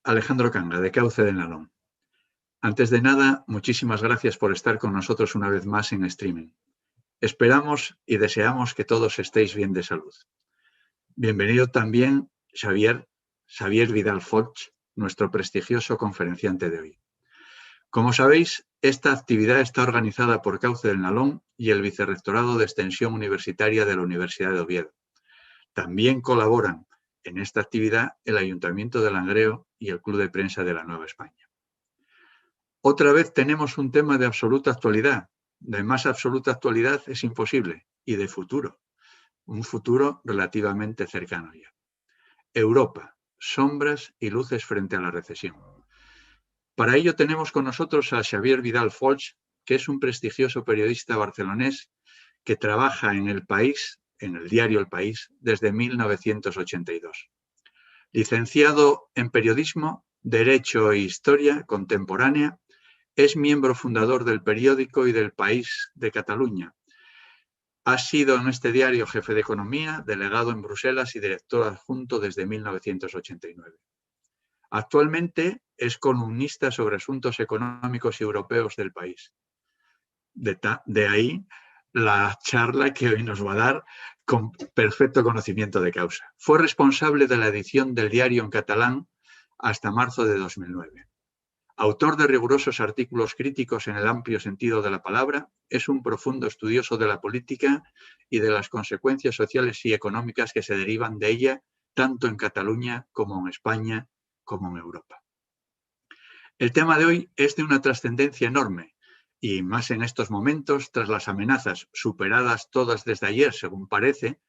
Alejandro Canga, de Cauce del Nalón. Antes de nada, muchísimas gracias por estar con nosotros una vez más en streaming. Esperamos y deseamos que todos estéis bien de salud. Bienvenido también Xavier Vidal Folch, nuestro prestigioso conferenciante de hoy. Como sabéis, esta actividad está organizada por Cauce del Nalón y el Vicerrectorado de Extensión Universitaria de la Universidad de Oviedo. También colaboran en esta actividad el Ayuntamiento de Langreo y el Club de Prensa de la Nueva España. Otra vez tenemos un tema de absoluta actualidad. De más absoluta actualidad es imposible, y de futuro. Un futuro relativamente cercano ya. Europa, sombras y luces frente a la recesión. Para ello tenemos con nosotros a Xavier Vidal Folch, que es un prestigioso periodista barcelonés que trabaja en El País, en el diario El País, desde 1982. Licenciado en Periodismo, Derecho e Historia Contemporánea, es miembro fundador del periódico y del País de Cataluña. Ha sido en este diario jefe de economía, delegado en Bruselas y director adjunto desde 1989. Actualmente es columnista sobre asuntos económicos y europeos del País. De ahí la charla que hoy nos va a dar con perfecto conocimiento de causa. Fue responsable de la edición del diario en catalán hasta marzo de 2009. Autor de rigurosos artículos críticos en el amplio sentido de la palabra, es un profundo estudioso de la política y de las consecuencias sociales y económicas que se derivan de ella, tanto en Cataluña como en España, como en Europa. El tema de hoy es de una trascendencia enorme, y más en estos momentos, tras las amenazas, superadas todas desde ayer, según parece,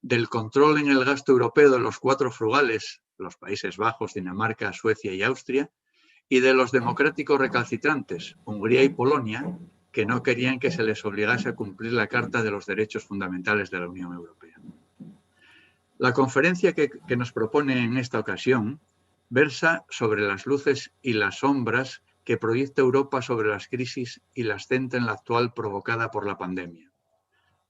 del control en el gasto europeo de los cuatro frugales, los Países Bajos, Dinamarca, Suecia y Austria, y de los democráticos recalcitrantes, Hungría y Polonia, que no querían que se les obligase a cumplir la Carta de los Derechos Fundamentales de la Unión Europea. La conferencia que nos propone en esta ocasión versa sobre las luces y las sombras que proyecta Europa sobre las crisis y la ascendente en la actual provocada por la pandemia.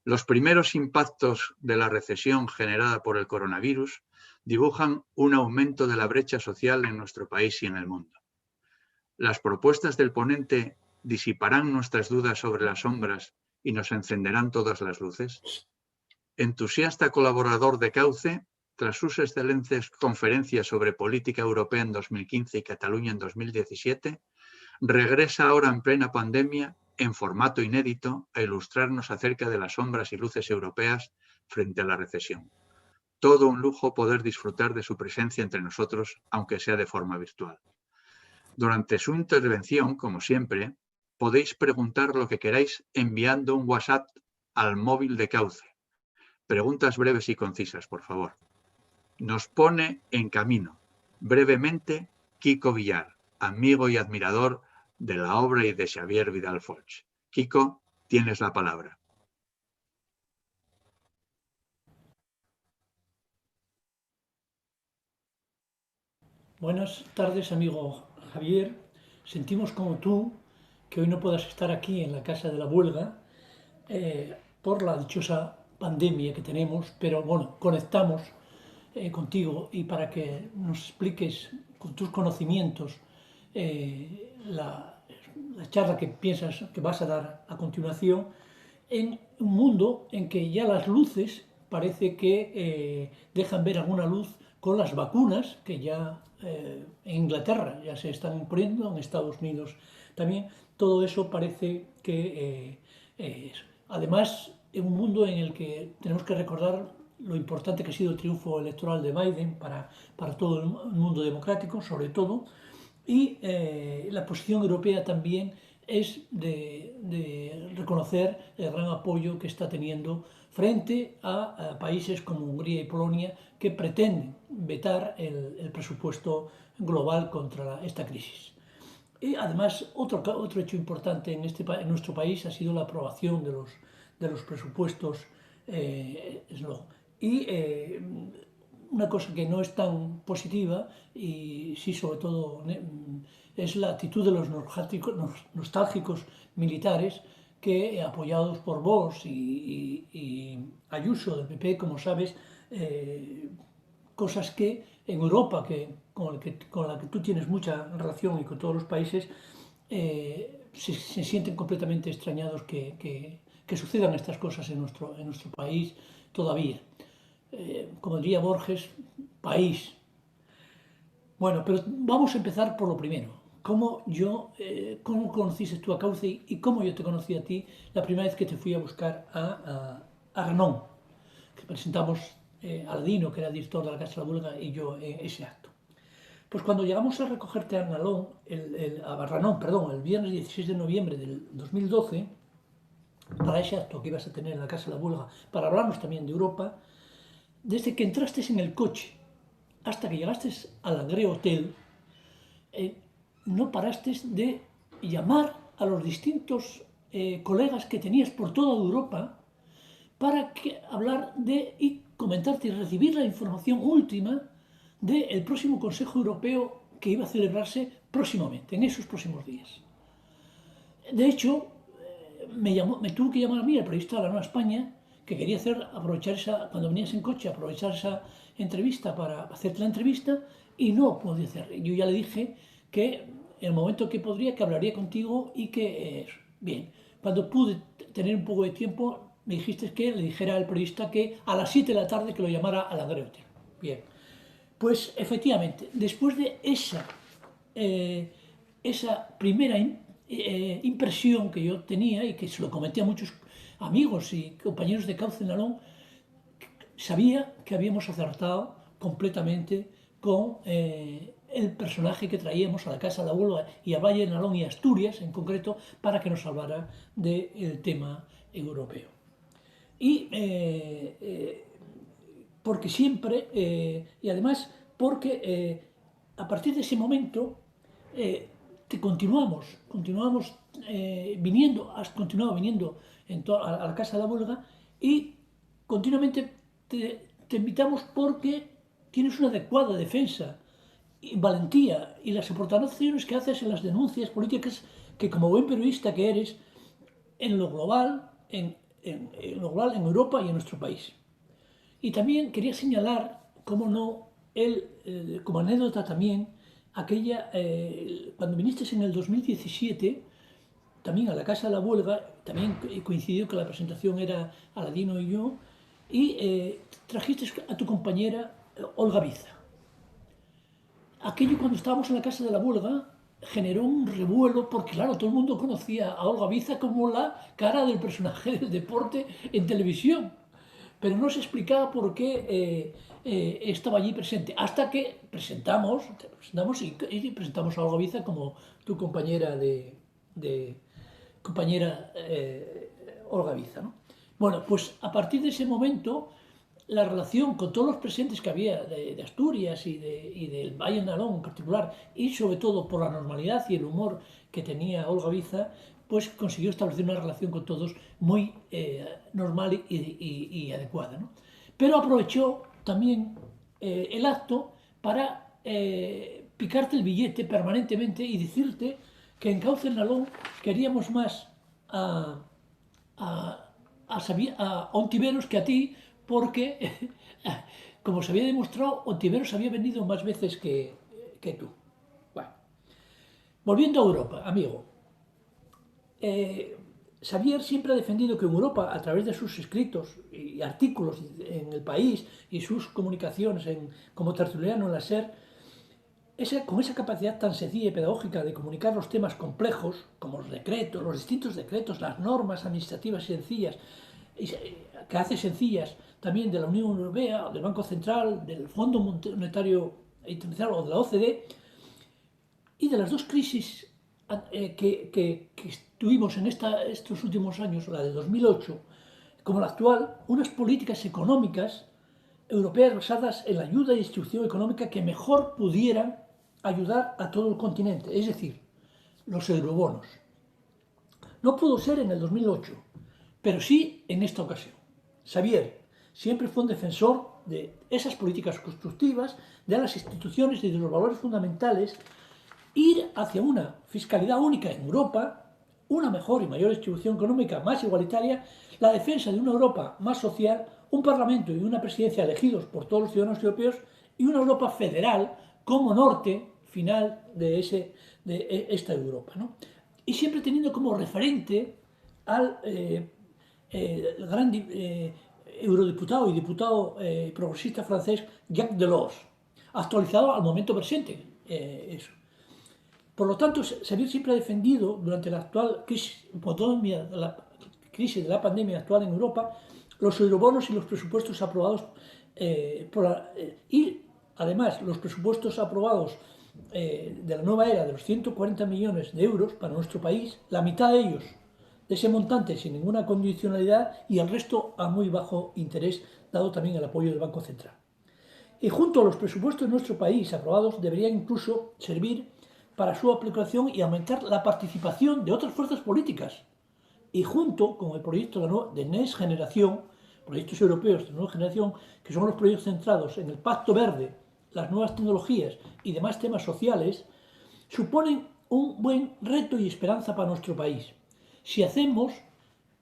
Los primeros impactos de la recesión generada por el coronavirus dibujan un aumento de la brecha social en nuestro país y en el mundo. Las propuestas del ponente disiparán nuestras dudas sobre las sombras y nos encenderán todas las luces. Entusiasta colaborador de Cauce, tras sus excelentes conferencias sobre política europea en 2015 y Cataluña en 2017, regresa ahora en plena pandemia, en formato inédito, a ilustrarnos acerca de las sombras y luces europeas frente a la recesión. Todo un lujo poder disfrutar de su presencia entre nosotros, aunque sea de forma virtual. Durante su intervención, como siempre, podéis preguntar lo que queráis enviando un WhatsApp al móvil de Cauce. Preguntas breves y concisas, por favor. Nos pone en camino, brevemente, Kiko Villar, amigo y admirador de la obra y de Xavier Vidal Folch. Kiko, tienes la palabra. Buenas tardes, amigo Javier. Sentimos como tú que hoy no puedas estar aquí en la Casa de la Huelga por la dichosa pandemia que tenemos, pero bueno, conectamos contigo y para que nos expliques con tus conocimientos la charla que piensas que vas a dar a continuación en un mundo en que ya las luces parece que dejan ver alguna luz con las vacunas que ya en Inglaterra ya se están poniendo, en Estados Unidos también. Todo eso parece que además en un mundo en el que tenemos que recordar lo importante que ha sido el triunfo electoral de Biden para todo el mundo democrático, sobre todo, y la posición europea también es de reconocer el gran apoyo que está teniendo frente a países como Hungría y Polonia que pretenden vetar el presupuesto global contra esta crisis. Y además, otro hecho importante en nuestro país ha sido la aprobación de los presupuestos y una cosa que no es tan positiva y sí sobre todo es la actitud de los nostálgicos militares que apoyados por Vox y Ayuso del PP, como sabes, cosas que en Europa, que con la que tú tienes mucha relación y con todos los países, se sienten completamente extrañados que sucedan estas cosas en nuestro país todavía. Como diría Borges, país. Bueno, pero vamos a empezar por lo primero. ¿Cómo conociste tú a Cauce y cómo yo te conocí a ti la primera vez que te fui a buscar a Ranón? Que presentamos Aladino, que era director de la Casa de la Vulga, y yo ese acto. Pues cuando llegamos a recogerte a Ranón, perdón, el viernes 16 de noviembre del 2012, para ese acto que ibas a tener en la Casa de la Vulga, para hablarnos también de Europa, desde que entraste en el coche hasta que llegaste al Agré Hotel, no paraste de llamar a los distintos colegas que tenías por toda Europa para hablar y comentarte y recibir la información última del próximo Consejo Europeo que iba a celebrarse próximamente, en esos próximos días. De hecho, me tuvo que llamar a mí, el periodista de la Nueva España, que quería aprovechar cuando venías en coche, aprovechar esa entrevista para hacerte la entrevista, y no podía hacer. Yo ya le dije que en el momento que podría, que hablaría contigo y que, bien, cuando pude tener un poco de tiempo, me dijiste que le dijera al periodista que a las 7 de la tarde que lo llamara a la Agré Hotel. Bien, pues efectivamente, después de esa primera impresión que yo tenía y que se lo comenté a muchos amigos y compañeros de Cauce Nalón, sabía que habíamos acertado completamente con el personaje que traíamos a la Casa de la Vulga y a Valle de Nalón y Asturias en concreto para que nos hablara del tema europeo. Y porque siempre, y además porque a partir de ese momento continuamos viniendo, has continuado viniendo a la Casa de la Vulga y continuamente te invitamos porque tienes una adecuada defensa y valentía y las aportaciones que haces en las denuncias políticas que como buen periodista que eres en lo global, en Europa y en nuestro país. Y también quería señalar, cómo no, como anécdota también, cuando viniste en el 2017, también a la Casa de la Huelga, también coincidió que la presentación era Aladino y yo, y trajiste a tu compañera Olga Biza. Aquello cuando estábamos en la Casa de la Huelga generó un revuelo porque, claro, todo el mundo conocía a Olga Biza como la cara del personaje del deporte en televisión, pero no se explicaba por qué estaba allí presente, hasta que presentamos y presentamos a Olga Biza como tu compañera Olga Biza, ¿no? Bueno, pues a partir de ese momento, la relación con todos los presentes que había de Asturias y del Valle de Nalón en particular, y sobre todo por la normalidad y el humor que tenía Olga Biza, pues consiguió establecer una relación con todos muy normal y adecuada, ¿no? Pero aprovechó también el acto para picarte el billete permanentemente y decirte que en Cauce Nalón queríamos más a Ontiveros que a ti, porque, como se había demostrado, Ontiveros había venido más veces que tú. Bueno, volviendo a Europa, amigo. Xavier siempre ha defendido que Europa, a través de sus escritos y artículos en El País y sus comunicaciones como tertuliano en la SER, con esa capacidad tan sencilla y pedagógica de comunicar los temas complejos, como los decretos, los distintos decretos, las normas administrativas sencillas, que hace sencillas también de la Unión Europea, del Banco Central, del Fondo Monetario Internacional o de la OCDE, y de las dos crisis que tuvimos en estos últimos años, la de 2008 como la actual, unas políticas económicas europeas basadas en la ayuda y distribución económica que mejor pudieran ayudar a todo el continente, es decir, los eurobonos. No pudo ser en el 2008, pero sí en esta ocasión. Xavier siempre fue un defensor de esas políticas constructivas, de las instituciones y de los valores fundamentales, ir hacia una fiscalidad única en Europa, una mejor y mayor distribución económica más igualitaria, la defensa de una Europa más social, un Parlamento y una presidencia elegidos por todos los ciudadanos europeos y una Europa federal como norte final de esta Europa, ¿no? Y siempre teniendo como referente al gran eurodiputado y diputado progresista francés Jacques Delors, actualizado al momento presente. Eso. Por lo tanto, Xavier siempre ha defendido, durante la actual crisis de la pandemia actual en Europa, los eurobonos y los presupuestos aprobados y además los presupuestos aprobados de la nueva era de los 140 millones de euros para nuestro país, la mitad de ellos de ese montante sin ninguna condicionalidad y el resto a muy bajo interés, dado también el apoyo del Banco Central. Y junto a los presupuestos de nuestro país aprobados deberían incluso servir para su aplicación y aumentar la participación de otras fuerzas políticas. Y junto con el proyecto de Next Generation, proyectos europeos de nueva generación, que son los proyectos centrados en el Pacto Verde, las nuevas tecnologías y demás temas sociales, suponen un buen reto y esperanza para nuestro país. Si hacemos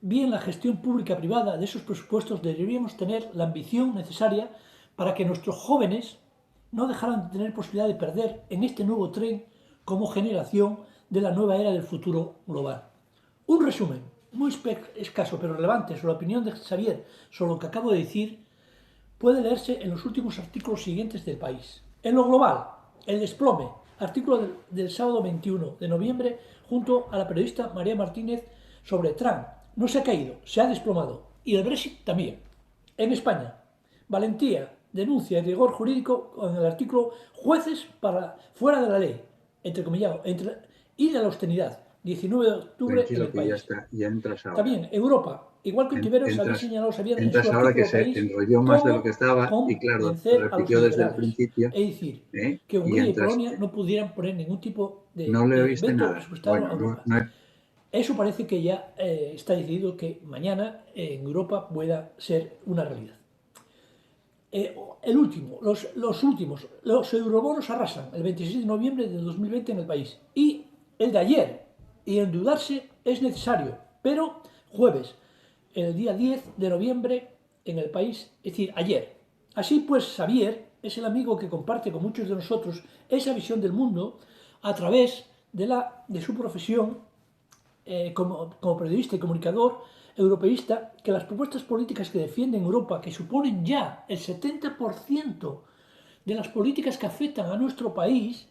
bien la gestión pública-privada de esos presupuestos, deberíamos tener la ambición necesaria para que nuestros jóvenes no dejaran de tener posibilidad de perder en este nuevo tren como generación de la nueva era del futuro global. Un resumen muy escaso pero relevante sobre la opinión de Xavier sobre lo que acabo de decir puede leerse en los últimos artículos siguientes del País. En lo global, el desplome, artículo del sábado 21 de noviembre, junto a la periodista María Martínez, sobre Trump. No se ha caído, se ha desplomado. Y el Brexit también. En España, valentía, denuncia y rigor jurídico con el artículo jueces para fuera de la ley, entrecomillado, y de la austeridad, 19 de octubre. Tranquilo, en el que País. Ya entras ahora. También Europa, igual que Ontiveros había señalado Xavier en su ahora artículo que se País, enrolló más de lo que estaba y claro, convencer a los repitió desde el liberales. principio. Es decir, que Y Hungría y entras, Polonia no pudieran poner ningún tipo de no le oíste veto nada. presupuestario a Bueno, Europa. Eso parece que ya está decidido que mañana en Europa pueda ser una realidad. El último, los últimos, los eurobonos arrasan el 26 de noviembre de 2020 en el País. Y el de ayer, y endeudarse es necesario, pero jueves, el día 10 de noviembre en el País, es decir, ayer. Así pues, Xavier es el amigo que comparte con muchos de nosotros esa visión del mundo a través de su profesión como periodista y comunicador europeísta, que las propuestas políticas que defienden Europa, que suponen ya el 70% de las políticas que afectan a nuestro país,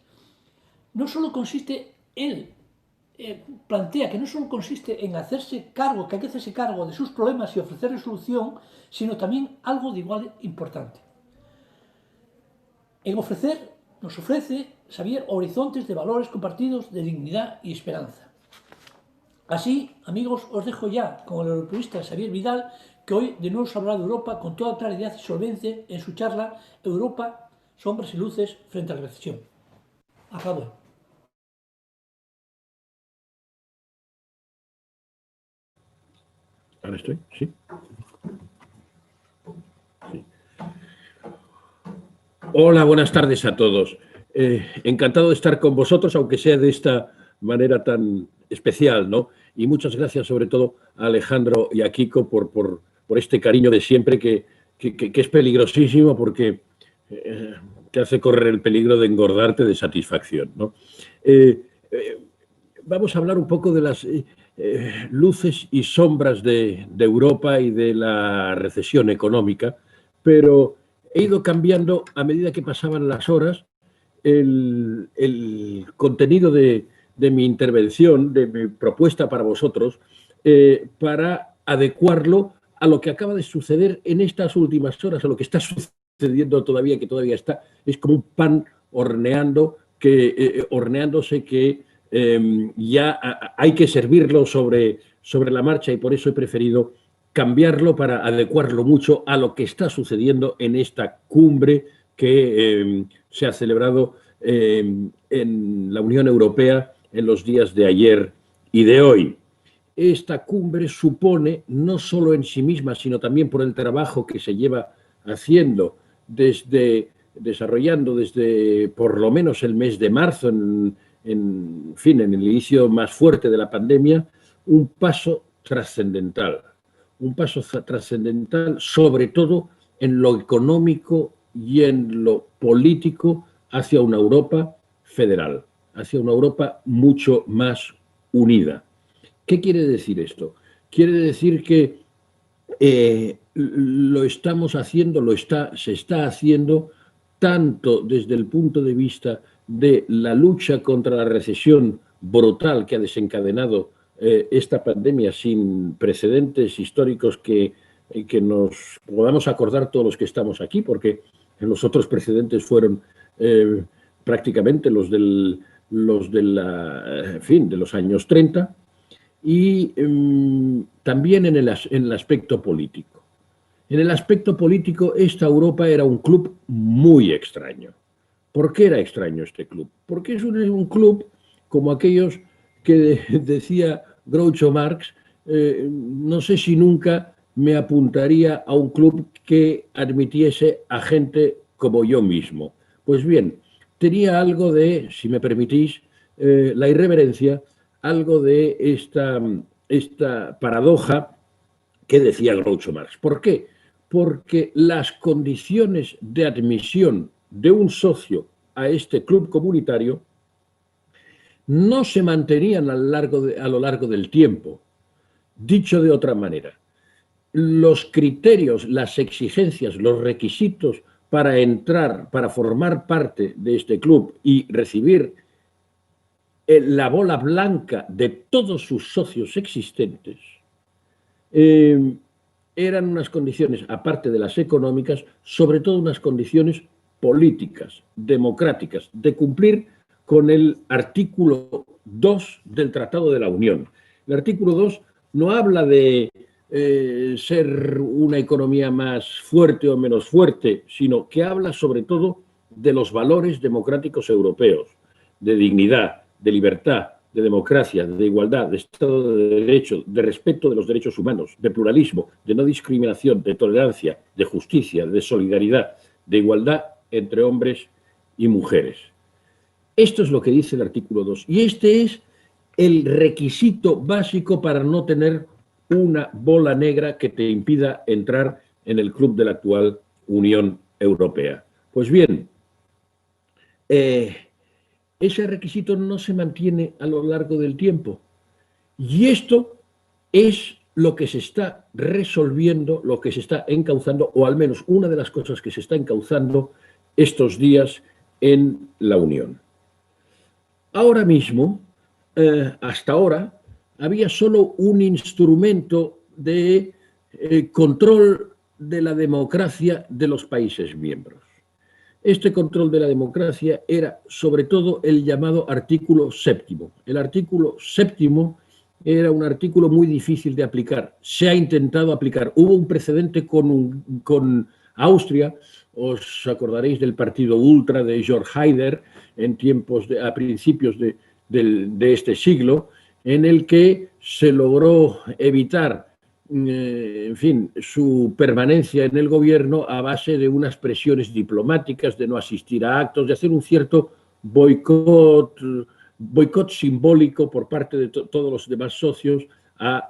no solo consiste en plantea que no solo consiste en hacerse cargo, que hay que hacerse cargo de sus problemas y ofrecer solución, sino también algo de igual importante. Nos ofrece, Xavier, horizontes de valores compartidos, de dignidad y esperanza. Así, amigos, os dejo ya con el europeísta Xavier Vidal, que hoy de nuevo os hablará de Europa con toda claridad y solvencia en su charla Europa, sombras y luces frente a la recesión. Acabo. ¿Ahora estoy? ¿Sí? Sí. Hola, buenas tardes a todos. Encantado de estar con vosotros, aunque sea de esta manera tan especial, ¿no? Y muchas gracias sobre todo a Alejandro y a Kiko por este cariño de siempre que es peligrosísimo porque te hace correr el peligro de engordarte de satisfacción, ¿no? Vamos a hablar un poco de las luces y sombras de Europa y de la recesión económica, pero he ido cambiando a medida que pasaban las horas el contenido de mi intervención, de mi propuesta para vosotros, para adecuarlo a lo que acaba de suceder en estas últimas horas, a lo que está sucediendo todavía, que todavía está, es como un pan horneándose que ya hay que servirlo sobre la marcha y por eso he preferido cambiarlo para adecuarlo mucho a lo que está sucediendo en esta cumbre que se ha celebrado en la Unión Europea en los días de ayer y de hoy. Esta cumbre supone, no solo en sí misma, sino también por el trabajo que se lleva haciendo desarrollando desde por lo menos el mes de marzo, en el inicio más fuerte de la pandemia, un paso trascendental. Un paso trascendental, sobre todo en lo económico y en lo político hacia una Europa federal, hacia una Europa mucho más unida. ¿Qué quiere decir esto? Quiere decir que lo estamos haciendo, se está haciendo tanto desde el punto de vista de la lucha contra la recesión brutal que ha desencadenado esta pandemia sin precedentes históricos que nos podamos acordar todos los que estamos aquí, porque los otros precedentes fueron prácticamente los de los años 30, y también en el aspecto político. En el aspecto político, esta Europa era un club muy extraño. ¿Por qué era extraño este club? Porque es un club como aquellos que decía Groucho Marx, no sé si nunca me apuntaría a un club que admitiese a gente como yo mismo. Pues bien, tenía algo de, si me permitís, la irreverencia, algo de esta paradoja que decía Groucho Marx. ¿Por qué? Porque las condiciones de admisión de un socio a este club comunitario no se mantenían a lo largo del tiempo. Dicho de otra manera, los criterios, las exigencias, los requisitos para entrar, para formar parte de este club y recibir la bola blanca de todos sus socios existentes, eran unas condiciones, aparte de las económicas, sobre todo unas condiciones políticas, democráticas, de cumplir con el artículo 2 del Tratado de la Unión. El artículo 2 no habla de ser una economía más fuerte o menos fuerte, sino que habla sobre todo de los valores democráticos europeos, de dignidad, de libertad, de democracia, de igualdad, de Estado de Derecho, de respeto de los derechos humanos, de pluralismo, de no discriminación, de tolerancia, de justicia, de solidaridad, de igualdad entre hombres y mujeres. Esto es lo que dice el artículo 2. Y este es el requisito básico para no tener una bola negra que te impida entrar en el club de la actual Unión Europea. Pues bien, ese requisito no se mantiene a lo largo del tiempo. Y esto es lo que se está resolviendo, lo que se está encauzando, o al menos una de las cosas que se está encauzando estos días en la Unión. Ahora mismo, hasta ahora, había solo un instrumento de control de la democracia de los países miembros. Este control de la democracia era sobre todo el llamado artículo 7. El artículo 7 era un artículo muy difícil de aplicar. Se ha intentado aplicar. Hubo un precedente con Austria. Os acordaréis del partido ultra de Georg Haider a principios de este siglo, en el que se logró evitar, en fin, su permanencia en el gobierno a base de unas presiones diplomáticas, de no asistir a actos, de hacer un cierto boicot simbólico por parte de todos los demás socios a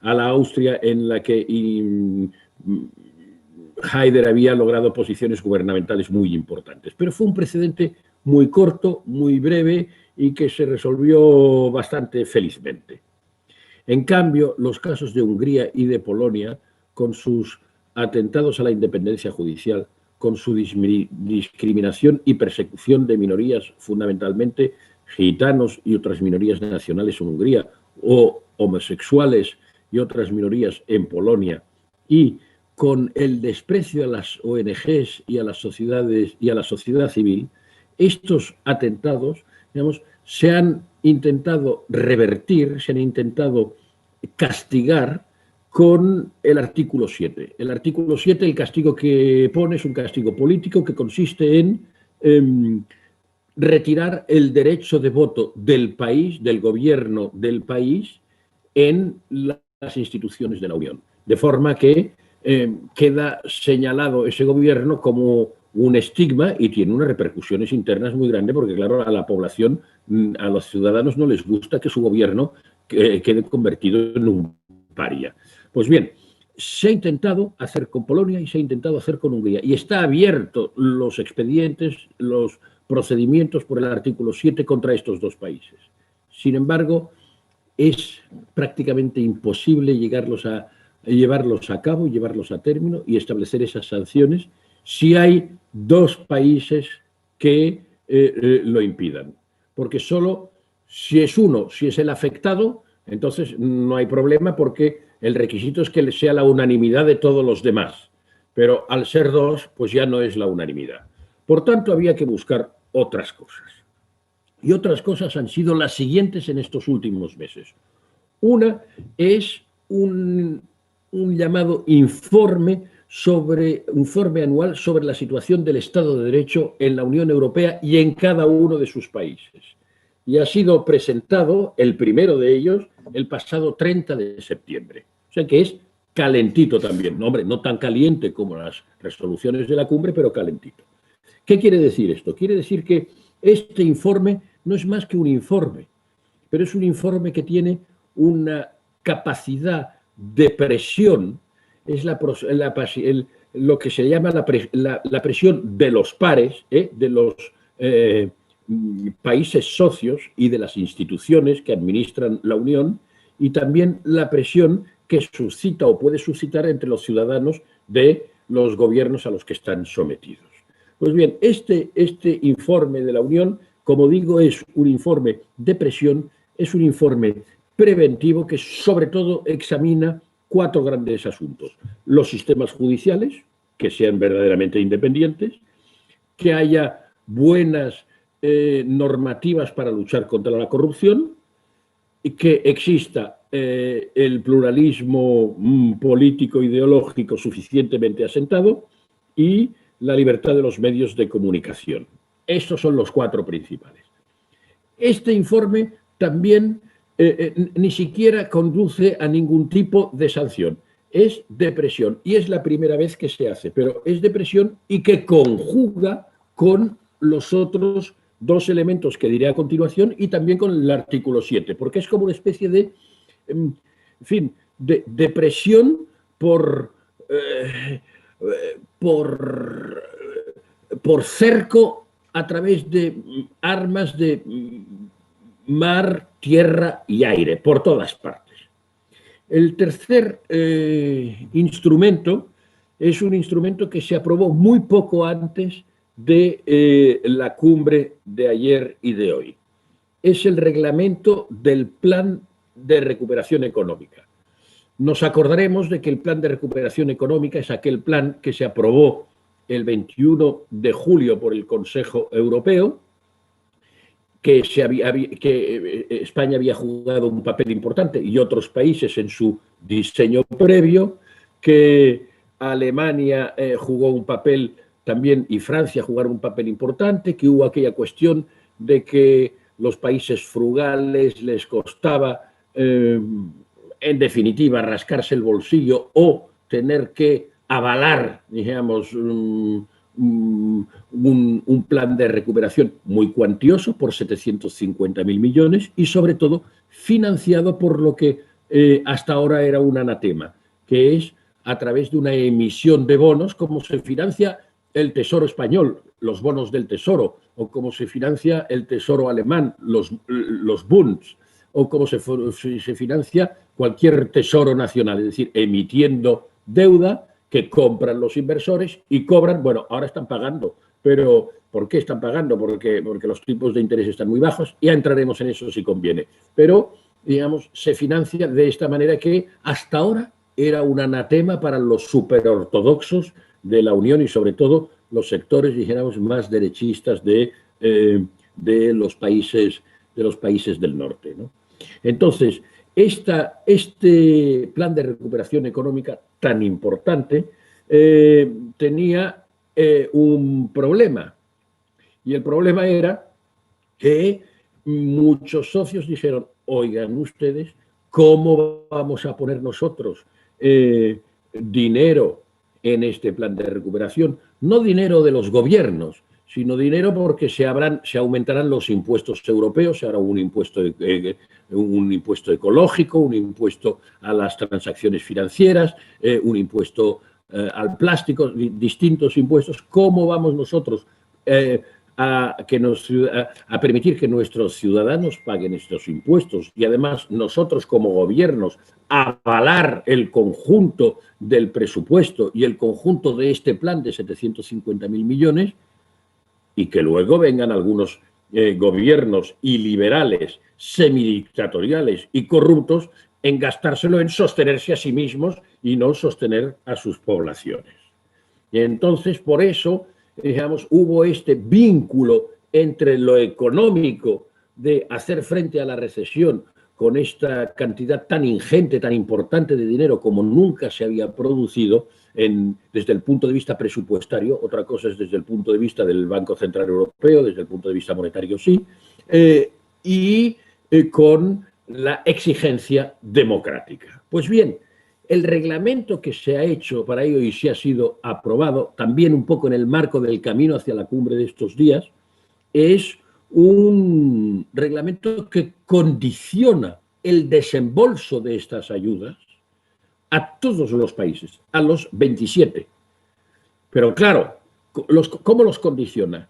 la Austria en la que Haider había logrado posiciones gubernamentales muy importantes. Pero fue un precedente muy corto, muy breve y que se resolvió bastante felizmente. En cambio, los casos de Hungría y de Polonia, con sus atentados a la independencia judicial, con su discriminación y persecución de minorías, fundamentalmente gitanos y otras minorías nacionales en Hungría, o homosexuales y otras minorías en Polonia, y con el desprecio a las ONGs y a las sociedades y a la sociedad civil, estos atentados, digamos, se han intentado revertir, se han intentado castigar con el artículo 7. El artículo 7, el castigo que pone es un castigo político que consiste en retirar el derecho de voto del país, del gobierno del país, en las instituciones de la Unión. De forma que queda señalado ese gobierno como un estigma y tiene unas repercusiones internas muy grandes porque, claro, a la población, a los ciudadanos no les gusta que su gobierno quede convertido en un paria. Pues bien, Se ha intentado hacer con Polonia y se ha intentado hacer con Hungría. Y está abierto los expedientes, los procedimientos por el artículo 7 contra estos dos países. Sin embargo, es prácticamente imposible llevarlos a cabo, llevarlos a término y establecer esas sanciones si hay dos países que lo impidan. Porque solo si es uno, si es el afectado, entonces no hay problema porque el requisito es que sea la unanimidad de todos los demás. Pero al ser dos, pues ya no es la unanimidad. Por tanto, había que buscar otras cosas. Y otras cosas han sido las siguientes en estos últimos meses. Una es un llamado informe anual sobre la situación del Estado de Derecho en la Unión Europea y en cada uno de sus países. Y ha sido presentado, el primero de ellos, el pasado 30 de septiembre. O sea que es calentito también. No, hombre, no tan caliente como las resoluciones de la cumbre, pero calentito. ¿Qué quiere decir esto? Quiere decir que este informe no es más que un informe, pero es un informe que tiene una capacidad de presión, es lo que se llama la presión de los pares, de los países socios y de las instituciones que administran la Unión, y también la presión que suscita o puede suscitar entre los ciudadanos de los gobiernos a los que están sometidos. Pues bien, este informe de la Unión, como digo, es un informe de presión, es un informe preventivo que sobre todo examina 4 grandes asuntos. Los sistemas judiciales, que sean verdaderamente independientes, que haya buenas normativas para luchar contra la corrupción, y que exista el pluralismo político ideológico suficientemente asentado y la libertad de los medios de comunicación. Estos son los 4 principales. Este informe también ni siquiera conduce a ningún tipo de sanción. Es de presión y es la primera vez que se hace, pero es de presión y que conjuga con los otros 2 elementos que diré a continuación y también con el artículo 7, porque es como una especie de, en fin, de presión por cerco a través de armas de mar, tierra y aire, por todas partes. El tercer instrumento es un instrumento que se aprobó muy poco antes de la cumbre de ayer y de hoy. Es el reglamento del Plan de Recuperación Económica. Nos acordaremos de que el Plan de Recuperación Económica es aquel plan que se aprobó el 21 de julio por el Consejo Europeo, que España había jugado un papel importante y otros países en su diseño previo, que Alemania jugó un papel también y Francia jugaron un papel importante, que hubo aquella cuestión de que los países frugales les costaba, en definitiva, rascarse el bolsillo o tener que avalar, digamos, un plan de recuperación muy cuantioso por 750.000 millones y sobre todo financiado por lo que hasta ahora era un anatema, que es a través de una emisión de bonos, como se financia el Tesoro español, los bonos del Tesoro, o como se financia el Tesoro alemán, los Bunds, o como se financia cualquier tesoro nacional, es decir, emitiendo deuda que compran los inversores y cobran, bueno, ahora están pagando, pero ¿por qué están pagando? Porque los tipos de interés están muy bajos, ya entraremos en eso si conviene, pero, digamos, se financia de esta manera que hasta ahora era un anatema para los superortodoxos de la Unión y sobre todo los sectores, dijéramos, más derechistas de los países del norte, ¿no? Entonces, este plan de recuperación económica tan importante tenía un problema. Y el problema era que muchos socios dijeron, oigan ustedes, ¿cómo vamos a poner nosotros dinero en este plan de recuperación? No dinero de los gobiernos, sino dinero porque se aumentarán los impuestos europeos, se hará un impuesto ecológico, un impuesto a las transacciones financieras, un impuesto al plástico, distintos impuestos. ¿Cómo vamos nosotros a permitir que nuestros ciudadanos paguen estos impuestos y además nosotros como gobiernos avalar el conjunto del presupuesto y el conjunto de este plan de 750.000 millones y que luego vengan algunos gobiernos iliberales, semidictatoriales y corruptos en gastárselo en sostenerse a sí mismos y no sostener a sus poblaciones? Y entonces, por eso, digamos, hubo este vínculo entre lo económico de hacer frente a la recesión con esta cantidad tan ingente, tan importante de dinero como nunca se había producido desde el punto de vista presupuestario. Otra cosa es desde el punto de vista del Banco Central Europeo, desde el punto de vista monetario sí, con la exigencia democrática. Pues bien, el reglamento que se ha hecho para ello y se ha sido aprobado, también un poco en el marco del camino hacia la cumbre de estos días, es un reglamento que condiciona el desembolso de estas ayudas a todos los países, a los 27. Pero claro, ¿cómo los condiciona?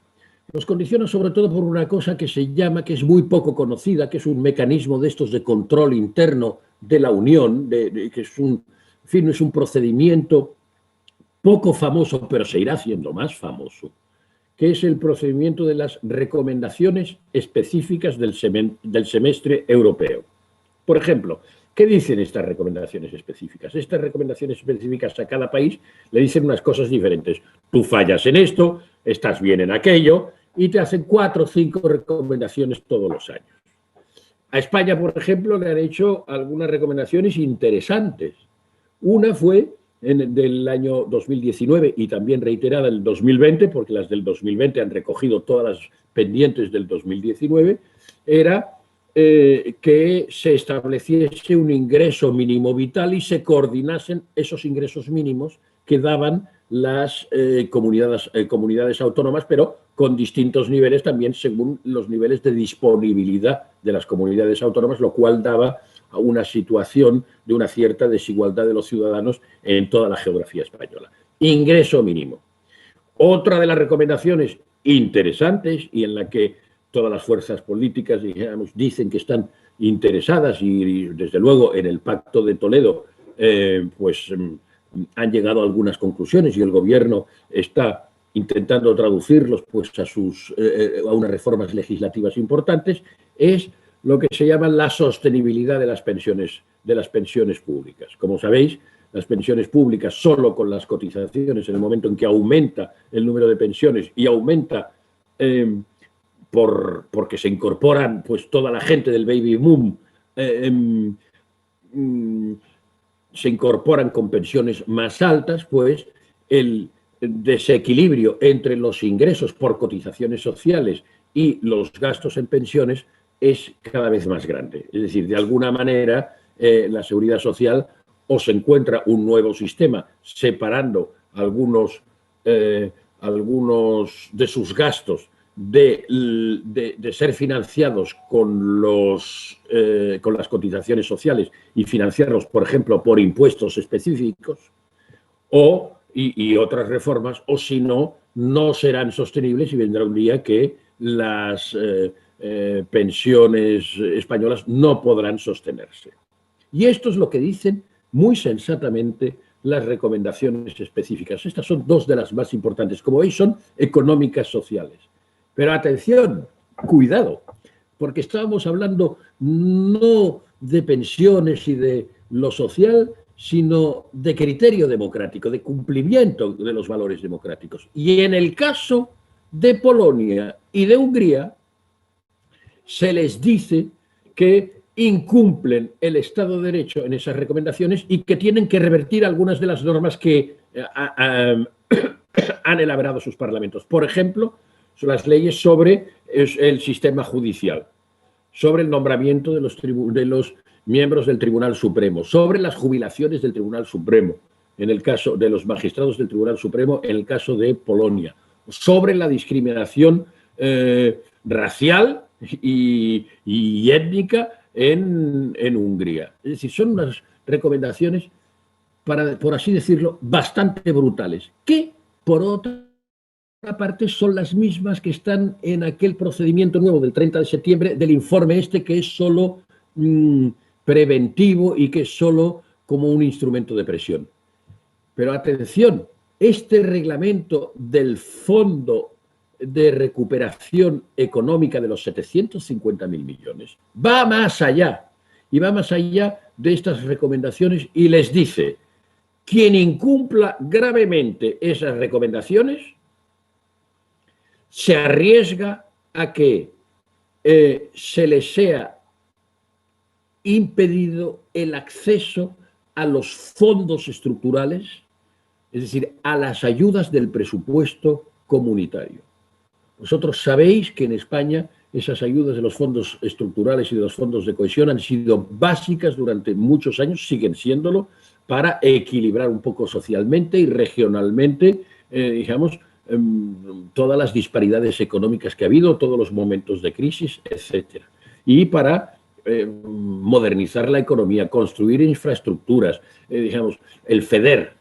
Los condiciona sobre todo por una cosa que se llama, que es muy poco conocida, que es un mecanismo de estos de control interno de la Unión, que es en fin, es un procedimiento poco famoso, pero se irá haciendo más famoso, que es el procedimiento de las recomendaciones específicas del semestre europeo. Por ejemplo, ¿qué dicen estas recomendaciones específicas? Estas recomendaciones específicas a cada país le dicen unas cosas diferentes. Tú fallas en esto, estás bien en aquello, y te hacen 4 o 5 recomendaciones todos los años. A España, por ejemplo, le han hecho algunas recomendaciones interesantes. Una fue del año 2019 y también reiterada en el 2020, porque las del 2020 han recogido todas las pendientes del 2019, era que se estableciese un ingreso mínimo vital y se coordinasen esos ingresos mínimos que daban las comunidades autónomas, pero con distintos niveles también según los niveles de disponibilidad de las comunidades autónomas, lo cual daba a una situación de una cierta desigualdad de los ciudadanos en toda la geografía española. Ingreso mínimo. Otra de las recomendaciones interesantes y en la que todas las fuerzas políticas, digamos, dicen que están interesadas y desde luego en el Pacto de Toledo han llegado a algunas conclusiones y el gobierno está intentando traducirlos pues a unas reformas legislativas importantes, es lo que se llama la sostenibilidad de las pensiones públicas. Como sabéis, las pensiones públicas solo con las cotizaciones, en el momento en que aumenta el número de pensiones y aumenta porque se incorporan pues toda la gente del baby boom, se incorporan con pensiones más altas, pues el desequilibrio entre los ingresos por cotizaciones sociales y los gastos en pensiones es cada vez más grande. Es decir, de alguna manera la seguridad social o se encuentra un nuevo sistema separando algunos de sus gastos de ser financiados con las cotizaciones sociales y financiarlos, por ejemplo, por impuestos específicos y otras reformas, o si no, no serán sostenibles y vendrá un día que las pensiones españolas no podrán sostenerse. Y esto es lo que dicen muy sensatamente las recomendaciones específicas. Estas son 2 de las más importantes. Como veis, son económicas sociales. Pero atención, cuidado, porque estábamos hablando no de pensiones y de lo social, sino de criterio democrático, de cumplimiento de los valores democráticos. Y en el caso de Polonia y de Hungría, se les dice que incumplen el Estado de Derecho en esas recomendaciones y que tienen que revertir algunas de las normas que han elaborado sus parlamentos. Por ejemplo, son las leyes sobre el sistema judicial, sobre el nombramiento de los miembros del Tribunal Supremo, sobre las jubilaciones del Tribunal Supremo, en el caso de los magistrados del Tribunal Supremo, en el caso de Polonia, sobre la discriminación racial y étnica en Hungría. Es decir, son unas recomendaciones, por así decirlo, bastante brutales, que por otra parte son las mismas que están en aquel procedimiento nuevo del 30 de septiembre del informe este, que es solo preventivo y que es solo como un instrumento de presión. Pero atención, este reglamento del Fondo de Recuperación Económica de los 750.000 millones va más allá, y va más allá de estas recomendaciones, y les dice: quien incumpla gravemente esas recomendaciones se arriesga a que se le sea impedido el acceso a los fondos estructurales, es decir, a las ayudas del presupuesto comunitario. Vosotros sabéis que en España esas ayudas de los fondos estructurales y de los fondos de cohesión han sido básicas durante muchos años, siguen siéndolo, para equilibrar un poco socialmente y regionalmente, digamos, todas las disparidades económicas que ha habido, todos los momentos de crisis, etcétera. Y para modernizar la economía, construir infraestructuras, digamos, el FEDER.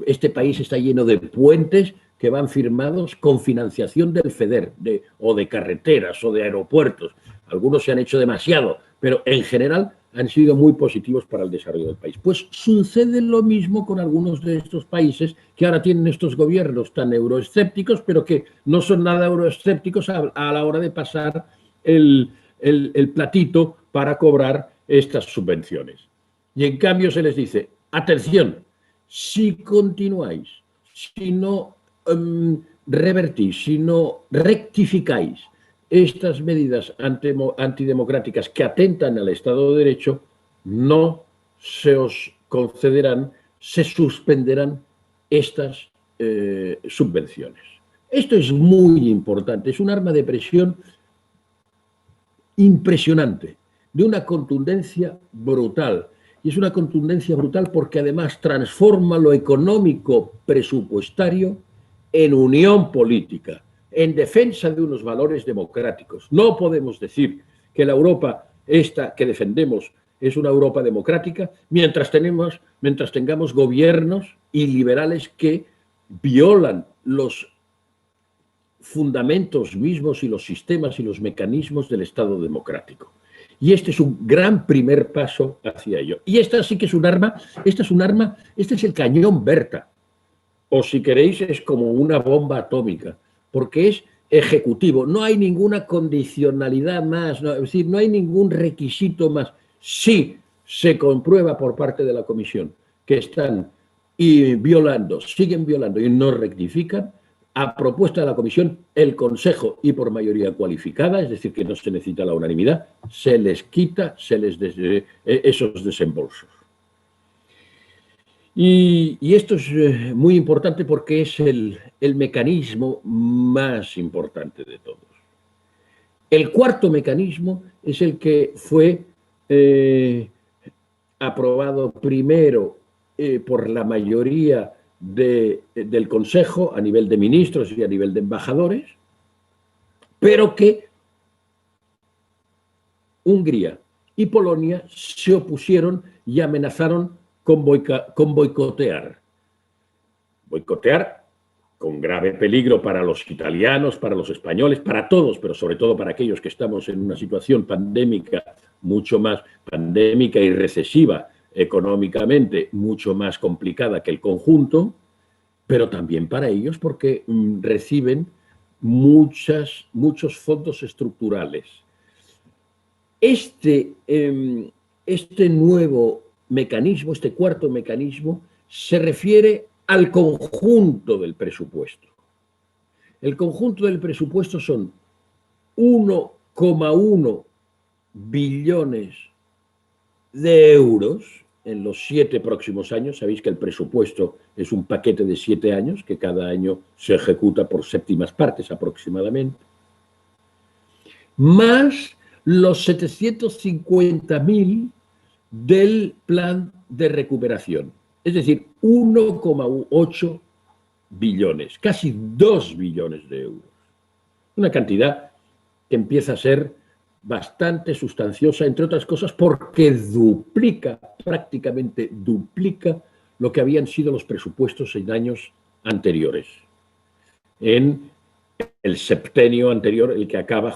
Este país está lleno de puentes que van firmados con financiación del FEDER, o de carreteras o de aeropuertos. Algunos se han hecho demasiado, pero en general han sido muy positivos para el desarrollo del país. Pues sucede lo mismo con algunos de estos países que ahora tienen estos gobiernos tan euroescépticos, pero que no son nada euroescépticos a la hora de pasar el platito para cobrar estas subvenciones. Y en cambio se les dice: atención, si continuáis, si no revertís, si no rectificáis estas medidas antidemocráticas que atentan al Estado de Derecho, no se os concederán, se suspenderán estas subvenciones. Esto es muy importante, es un arma de presión impresionante, de una contundencia brutal. Y es una contundencia brutal porque además transforma lo económico presupuestario en unión política, en defensa de unos valores democráticos. No podemos decir que la Europa esta que defendemos es una Europa democrática mientras tengamos gobiernos iliberales que violan los fundamentos mismos y los sistemas y los mecanismos del Estado democrático. Y este es un gran primer paso hacia ello. Y esta sí que es un arma, este es el cañón Berta, o si queréis es como una bomba atómica, porque es ejecutivo, no hay ninguna condicionalidad más, es decir, no hay ningún requisito más. Si se comprueba por parte de la Comisión que están violando, siguen violando y no rectifican, a propuesta de la Comisión, el Consejo, y por mayoría cualificada, es decir, que no se necesita la unanimidad, se les quita esos desembolsos. Y esto es muy importante porque es el mecanismo más importante de todos. El cuarto mecanismo es el que fue aprobado primero por la mayoría del Consejo a nivel de ministros y a nivel de embajadores, pero que Hungría y Polonia se opusieron y amenazaron con boicotear. Boicotear con grave peligro para los italianos, para los españoles, para todos, pero sobre todo para aquellos que estamos en una situación pandémica, mucho más pandémica y recesiva económicamente, mucho más complicada que el conjunto, pero también para ellos porque reciben muchos fondos estructurales. Este nuevo mecanismo, este cuarto mecanismo, se refiere al conjunto del presupuesto. El conjunto del presupuesto son 1,1 billones de euros en los 7 próximos años. Sabéis que el presupuesto es un paquete de 7 años, que cada año se ejecuta por séptimas partes aproximadamente, más los 750.000 del plan de recuperación. Es decir, 1,8 billones, casi 2 billones de euros. Una cantidad que empieza a ser bastante sustanciosa, entre otras cosas, porque duplica, prácticamente duplica, lo que habían sido los presupuestos en años anteriores. En el septenio anterior, el que acaba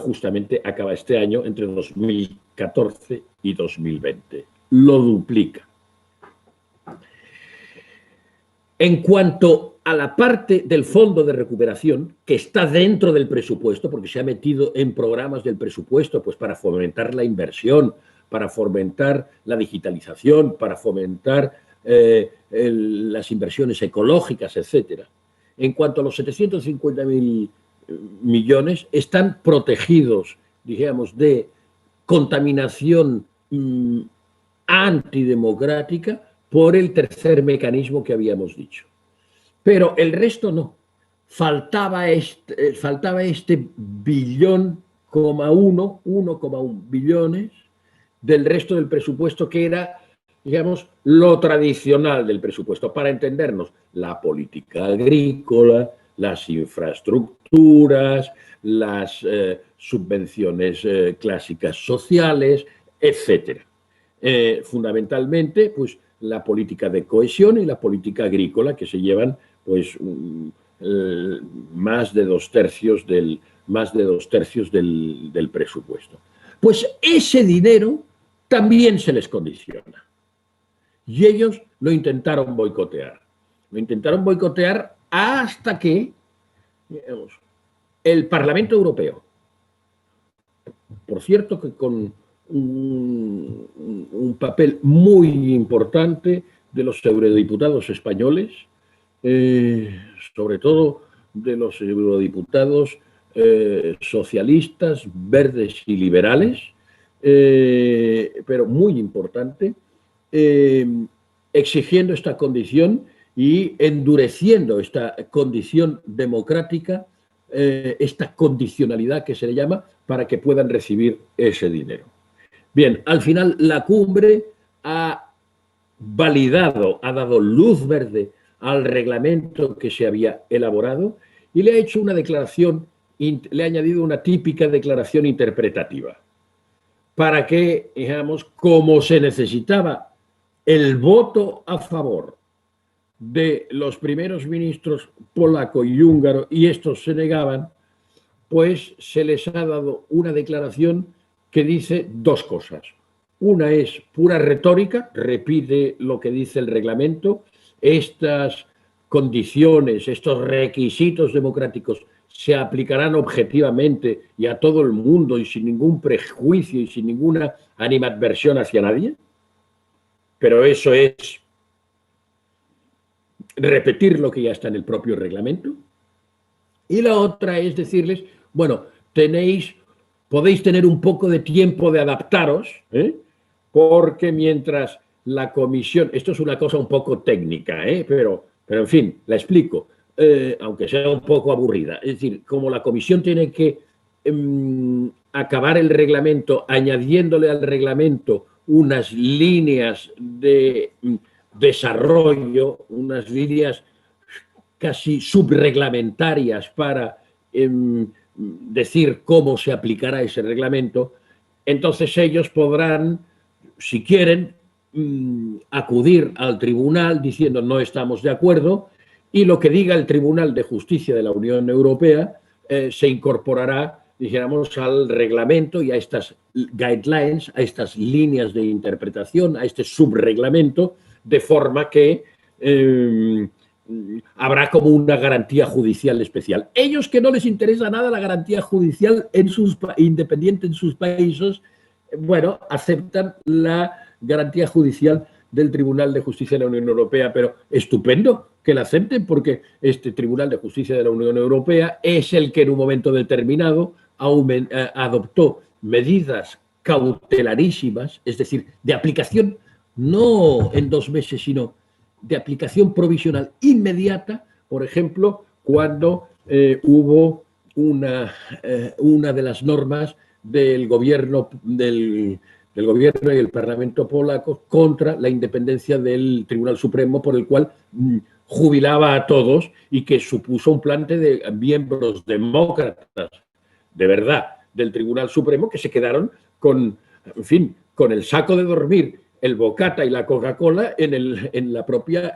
este año, entre 2014 y 2020. Lo duplica. En cuanto a la parte del fondo de recuperación, que está dentro del presupuesto, porque se ha metido en programas del presupuesto, pues para fomentar la inversión, para fomentar la digitalización, para fomentar las inversiones ecológicas, etc. En cuanto a los 750.000 millones, están protegidos, digamos, de contaminación antidemocrática por el tercer mecanismo que habíamos dicho. Pero el resto no. Faltaba este billón, 1,1 billones del resto del presupuesto, que era, digamos, lo tradicional del presupuesto. Para entendernos, la política agrícola, las infraestructuras, las subvenciones clásicas sociales, etc. Fundamentalmente, pues, la política de cohesión y la política agrícola, que se llevan pues más de 2/3 del presupuesto. Pues ese dinero también se les condiciona. Y ellos lo intentaron boicotear. Lo intentaron boicotear hasta que, digamos, el Parlamento Europeo, por cierto que con un papel muy importante de los eurodiputados españoles, sobre todo de los eurodiputados socialistas, verdes y liberales, pero muy importante, exigiendo esta condición y endureciendo esta condición democrática, esta condicionalidad que se le llama, para que puedan recibir ese dinero. Bien, al final la cumbre ha validado, ha dado luz verde al reglamento que se había elaborado y le ha hecho una declaración, le ha añadido una típica declaración interpretativa, para que, digamos, como se necesitaba el voto a favor de los primeros ministros polaco y húngaro y estos se negaban, pues se les ha dado una declaración que dice dos cosas. Una es pura retórica, repite lo que dice el reglamento. Estas condiciones, estos requisitos democráticos se aplicarán objetivamente y a todo el mundo y sin ningún prejuicio y sin ninguna animadversión hacia nadie. Pero eso es repetir lo que ya está en el propio reglamento. Y la otra es decirles, bueno, podéis tener un poco de tiempo de adaptaros, porque mientras la comisión, esto es una cosa un poco técnica, pero en fin, la explico, aunque sea un poco aburrida. Es decir, como la comisión tiene que acabar el reglamento añadiéndole al reglamento unas líneas de desarrollo, unas líneas casi subreglamentarias para decir cómo se aplicará ese reglamento, entonces ellos podrán, si quieren, acudir al tribunal diciendo no estamos de acuerdo, y lo que diga el Tribunal de Justicia de la Unión Europea se incorporará, dijéramos, al reglamento y a estas guidelines, a estas líneas de interpretación, a este subreglamento, de forma que habrá como una garantía judicial especial. Ellos, que no les interesa nada la garantía judicial independiente en sus países, bueno, aceptan la garantía judicial del Tribunal de Justicia de la Unión Europea, pero estupendo que la acepten, porque este Tribunal de Justicia de la Unión Europea es el que en un momento determinado adoptó medidas cautelarísimas, es decir, de aplicación no en 2 meses, sino de aplicación provisional inmediata, por ejemplo, cuando hubo una de las normas del gobierno y el Parlamento polaco contra la independencia del Tribunal Supremo, por el cual jubilaba a todos y que supuso un plante de miembros demócratas de verdad del Tribunal Supremo que se quedaron con, en fin, con el saco de dormir, el bocata y la Coca-Cola en la propia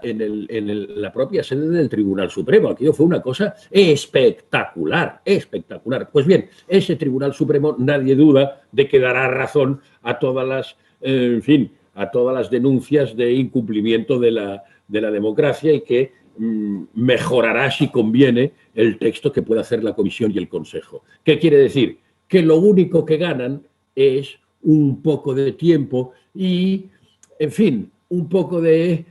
sede del Tribunal Supremo. Aquello fue una cosa espectacular, espectacular. Pues bien, ese Tribunal Supremo nadie duda de que dará razón a todas las, en fin, a todas las denuncias de incumplimiento de la democracia y que mejorará, si conviene, el texto que pueda hacer la Comisión y el Consejo. ¿Qué quiere decir? Que lo único que ganan es un poco de tiempo y, en fin, un poco de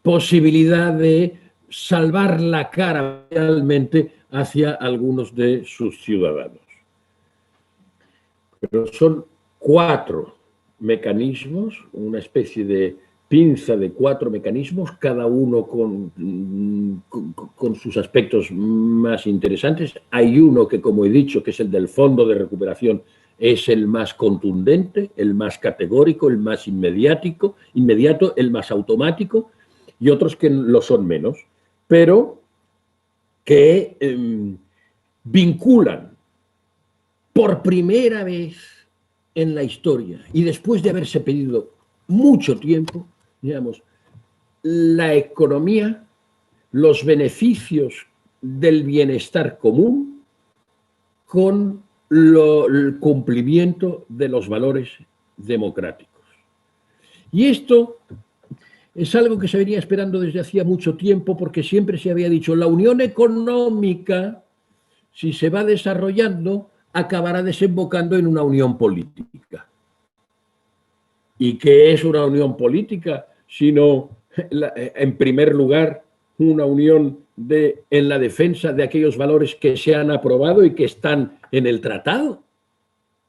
posibilidad de salvar la cara realmente hacia algunos de sus ciudadanos. Pero son 4 mecanismos, una especie de pinza de 4 mecanismos, cada uno con sus aspectos más interesantes. Hay uno que, como he dicho, que es el del Fondo de Recuperación, es el más contundente, el más categórico, el más inmediato, el más automático, y otros que lo son menos, pero que vinculan por primera vez en la historia y después de haberse pedido mucho tiempo, digamos, la economía, los beneficios del bienestar común con el cumplimiento de los valores democráticos. Y esto es algo que se venía esperando desde hacía mucho tiempo porque siempre se había dicho la unión económica, si se va desarrollando, acabará desembocando en una unión política. ¿Y qué es una unión política? Sino, en primer lugar, una unión en la defensa de aquellos valores que se han aprobado y que están en el tratado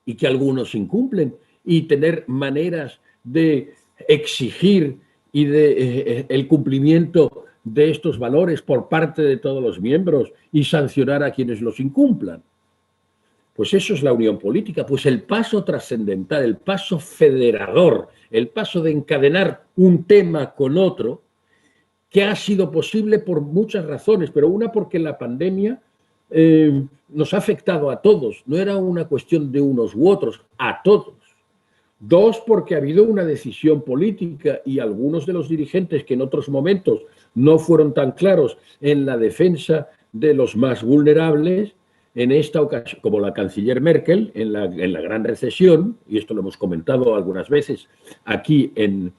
y que algunos incumplen, y tener maneras de exigir y el cumplimiento de estos valores por parte de todos los miembros y sancionar a quienes los incumplan. Pues eso es la unión política, pues el paso trascendental, el paso federador, el paso de encadenar un tema con otro, que ha sido posible por muchas razones, pero una porque la pandemia nos ha afectado a todos, no era una cuestión de unos u otros, a todos. 2, porque ha habido una decisión política y algunos de los dirigentes que en otros momentos no fueron tan claros en la defensa de los más vulnerables, en esta ocasión, como la canciller Merkel, en la gran recesión, y esto lo hemos comentado algunas veces aquí en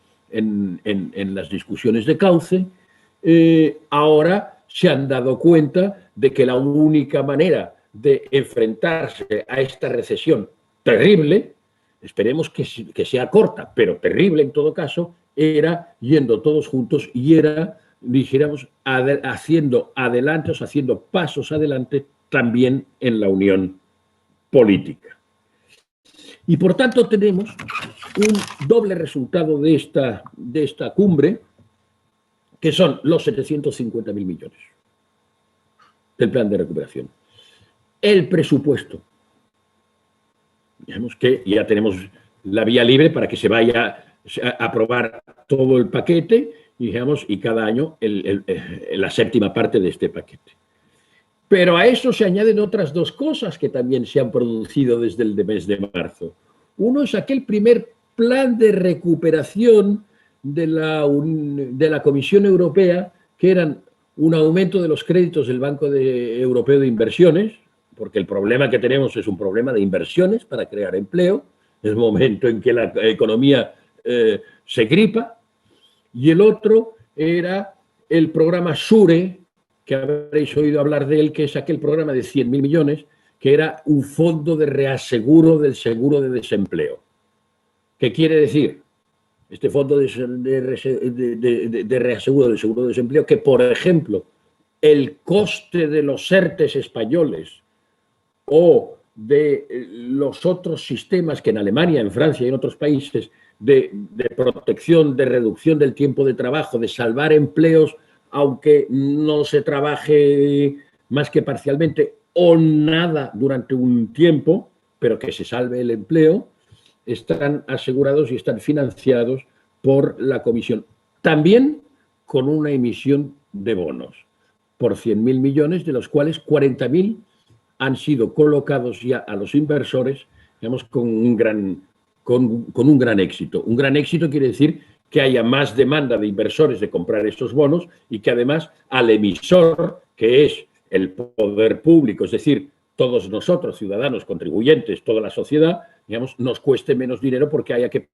las discusiones de cauce, ahora se han dado cuenta de que la única manera de enfrentarse a esta recesión terrible, esperemos que sea corta, pero terrible en todo caso, era yendo todos juntos y era, dijéramos, haciendo pasos adelante también en la unión política. Y por tanto tenemos un doble resultado de esta cumbre, que son los 750.000 millones del plan de recuperación. El presupuesto. Digamos que ya tenemos la vía libre para que se vaya a aprobar todo el paquete, digamos, y cada año la 7ª parte de este paquete. Pero a eso se añaden otras 2 cosas que también se han producido desde el mes de marzo. Uno es aquel primer plan de recuperación de la Comisión Europea, que eran un aumento de los créditos del Banco Europeo de Inversiones, porque el problema que tenemos es un problema de inversiones para crear empleo, es el momento en que la economía se gripa, y el otro era el programa SURE, que habréis oído hablar de él, que es aquel programa de 100.000 millones, que era un fondo de reaseguro del seguro de desempleo. ¿Qué quiere decir? Este fondo de reaseguro del seguro de desempleo, que, por ejemplo, el coste de los ERTES españoles o de los otros sistemas que en Alemania, en Francia y en otros países de protección, de reducción del tiempo de trabajo, de salvar empleos, aunque no se trabaje más que parcialmente o nada durante un tiempo, pero que se salve el empleo, están asegurados y están financiados por la Comisión. También con una emisión de bonos por 100.000 millones, de los cuales 40.000 han sido colocados ya a los inversores, digamos, con un gran éxito. Un gran éxito quiere decir que haya más demanda de inversores de comprar estos bonos y que además al emisor, que es el poder público, es decir, todos nosotros, ciudadanos, contribuyentes, toda la sociedad, digamos, nos cueste menos dinero porque haya que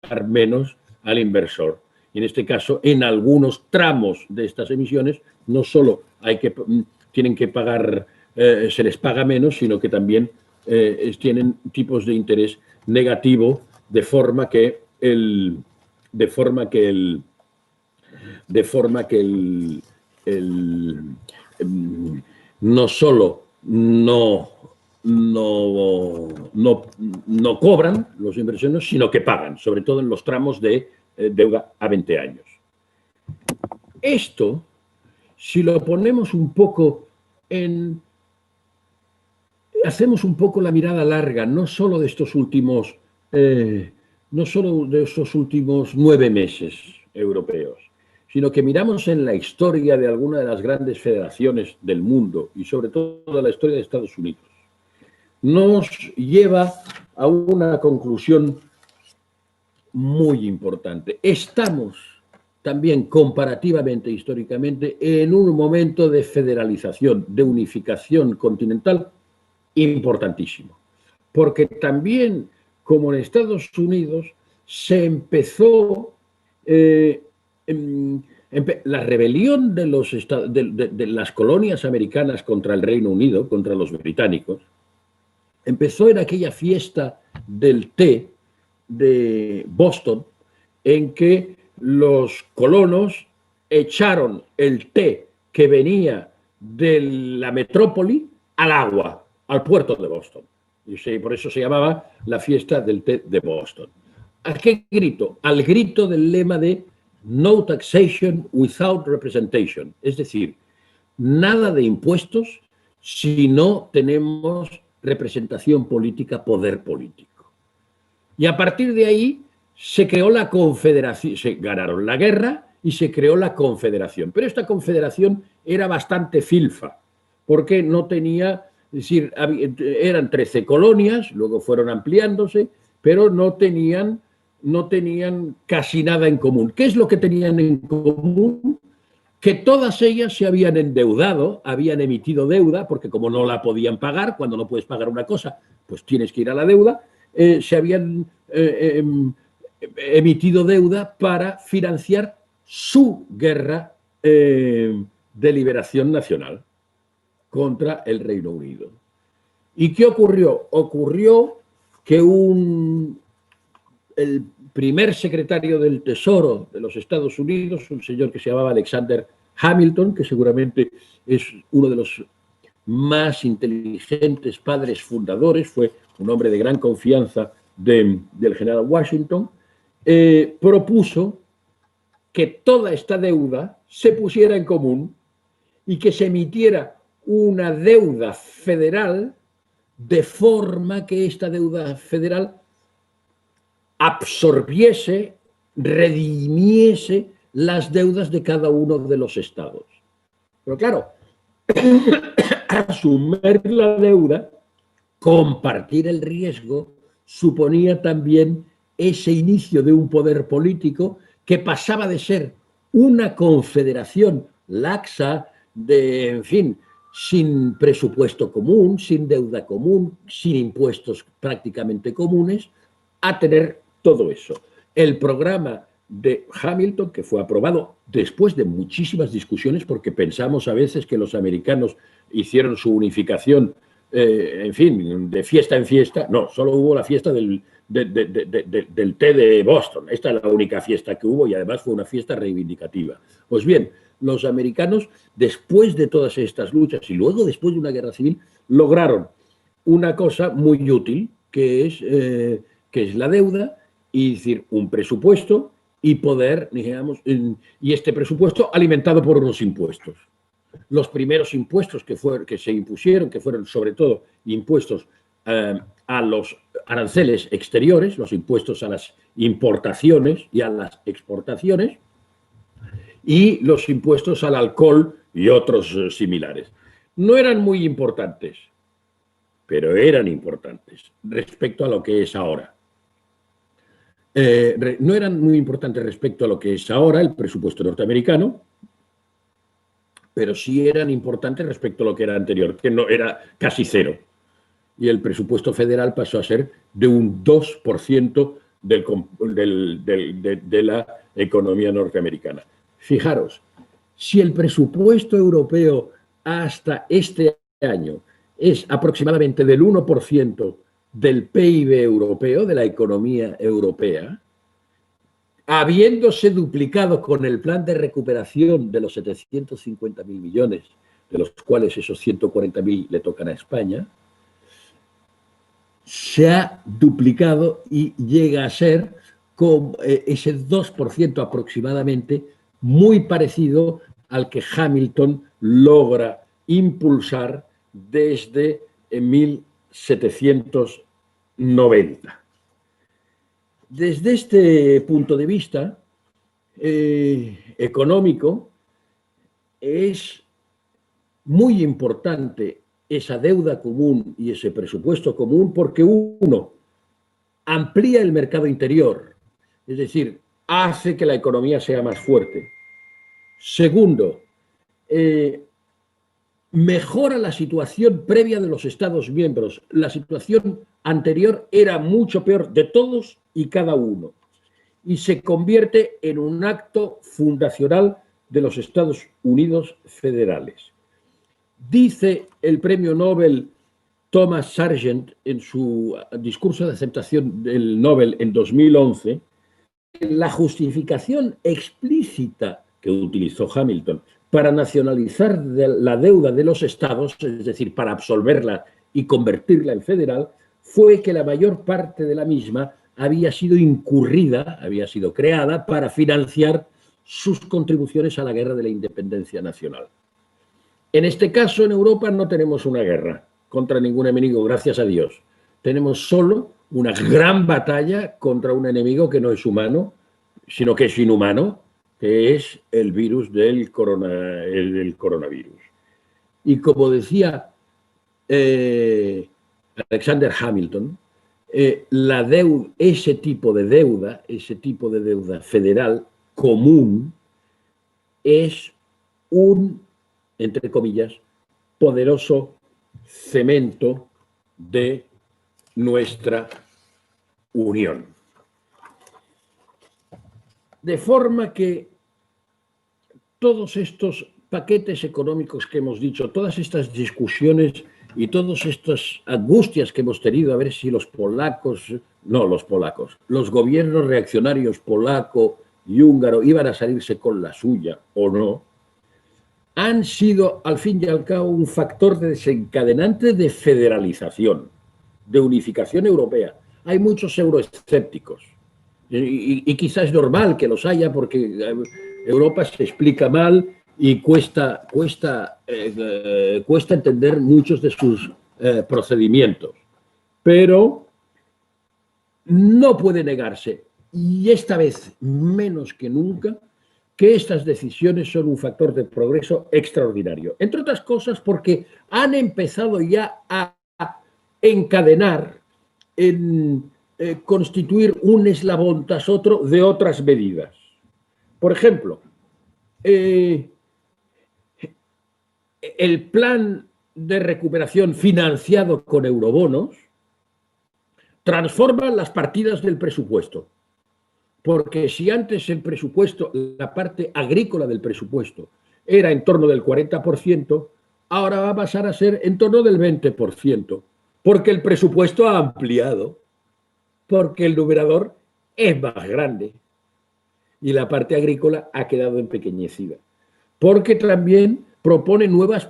pagar menos al inversor. Y en este caso, en algunos tramos de estas emisiones, no solo tienen que pagar, se les paga menos, sino que también tienen tipos de interés negativo, de forma que no solo no cobran los inversionistas, sino que pagan, sobre todo en los tramos de deuda a 20 años. Esto, si lo ponemos un poco hacemos un poco la mirada larga, no solo de estos últimos 9 meses europeos, sino que miramos en la historia de alguna de las grandes federaciones del mundo y sobre todo la historia de Estados Unidos, nos lleva a una conclusión muy importante. Estamos también comparativamente, históricamente, en un momento de federalización, de unificación continental importantísimo. Porque también, como en Estados Unidos, se empezó la rebelión de las colonias americanas contra el Reino Unido, contra los británicos, empezó en aquella fiesta del té de Boston, en que los colonos echaron el té que venía de la metrópoli al agua, al puerto de Boston. Y por eso se llamaba la fiesta del té de Boston. ¿A qué grito? Al grito del lema de no taxation without representation. Es decir, nada de impuestos si no tenemos representación política, poder político. Y a partir de ahí se creó la confederación, se ganaron la guerra y se creó la confederación. Pero esta confederación era bastante filfa, porque no tenía, es decir, eran 13 colonias, luego fueron ampliándose, pero no tenían casi nada en común. ¿Qué es lo que tenían en común? Que todas ellas se habían endeudado, habían emitido deuda, porque como no la podían pagar, cuando no puedes pagar una cosa, pues tienes que ir a la deuda, se habían emitido deuda para financiar su guerra de liberación nacional contra el Reino Unido. ¿Y qué ocurrió? Ocurrió que el primer secretario del Tesoro de los Estados Unidos, un señor que se llamaba Alexander Hamilton, que seguramente es uno de los más inteligentes padres fundadores, fue un hombre de gran confianza del general Washington, propuso que toda esta deuda se pusiera en común y que se emitiera una deuda federal de forma que esta deuda federal absorbiese, redimiese las deudas de cada uno de los estados. Pero claro, asumir la deuda, compartir el riesgo, suponía también ese inicio de un poder político que pasaba de ser una confederación laxa, en fin, sin presupuesto común, sin deuda común, sin impuestos prácticamente comunes, a tener todo eso. El programa de Hamilton, que fue aprobado después de muchísimas discusiones, porque pensamos a veces que los americanos hicieron su unificación, en fin, de fiesta en fiesta. No, solo hubo la fiesta del té de Boston. Esta es la única fiesta que hubo y además fue una fiesta reivindicativa. Pues bien, los americanos, después de todas estas luchas y luego después de una guerra civil, lograron una cosa muy útil, que es la deuda, y decir, un presupuesto y poder, digamos, y este presupuesto alimentado por unos impuestos. Los primeros impuestos que se impusieron, que fueron sobre todo impuestos a los aranceles exteriores, los impuestos a las importaciones y a las exportaciones, y los impuestos al alcohol y otros similares. No eran muy importantes, pero eran importantes respecto a lo que es ahora. No eran muy importantes respecto a lo que es ahora el presupuesto norteamericano, pero sí eran importantes respecto a lo que era anterior, que no era casi cero. Y el presupuesto federal pasó a ser de un 2% de la economía norteamericana. Fijaros, si el presupuesto europeo hasta este año es aproximadamente del 1% del PIB europeo, de la economía europea, habiéndose duplicado con el plan de recuperación de los 750.000 millones, de los cuales esos 140.000 le tocan a España, se ha duplicado y llega a ser con ese 2% aproximadamente, muy parecido al que Hamilton logra impulsar desde 1790. Desde este punto de vista económico, es muy importante esa deuda común y ese presupuesto común porque uno amplía el mercado interior, es decir, hace que la economía sea más fuerte. Segundo, mejora la situación previa de los Estados miembros. La situación anterior era mucho peor de todos y cada uno y se convierte en un acto fundacional de los Estados Unidos federales. Dice el premio Nobel Thomas Sargent en su discurso de aceptación del Nobel en 2011, la justificación explícita que utilizó Hamilton para nacionalizar la deuda de los estados, es decir, para absolverla y convertirla en federal, fue que la mayor parte de la misma había sido incurrida, había sido creada para financiar sus contribuciones a la guerra de la independencia nacional. En este caso, en Europa no tenemos una guerra contra ningún enemigo, gracias a Dios. Tenemos solo una gran batalla contra un enemigo que no es humano, sino que es inhumano, que es el virus del coronavirus. Y como decía Alexander Hamilton, ese tipo de deuda federal común es un, entre comillas, poderoso cemento de nuestra unión. De forma que todos estos paquetes económicos que hemos dicho, todas estas discusiones y todas estas angustias que hemos tenido, a ver si los gobiernos reaccionarios polaco y húngaro iban a salirse con la suya o no, han sido, al fin y al cabo, un factor desencadenante de federalización, de unificación europea. Hay muchos euroescépticos y quizás es normal que los haya porque Europa se explica mal y cuesta entender muchos de sus procedimientos. Pero no puede negarse, y esta vez menos que nunca, que estas decisiones son un factor de progreso extraordinario. Entre otras cosas porque han empezado ya a encadenar, constituir un eslabón tras otro de otras medidas. Por ejemplo, el plan de recuperación financiado con eurobonos transforma las partidas del presupuesto. Porque si antes el presupuesto, la parte agrícola del presupuesto, era en torno del 40%, ahora va a pasar a ser en torno del 20%, porque el presupuesto ha ampliado, porque el numerador es más grande y la parte agrícola ha quedado empequeñecida. Porque también propone nuevas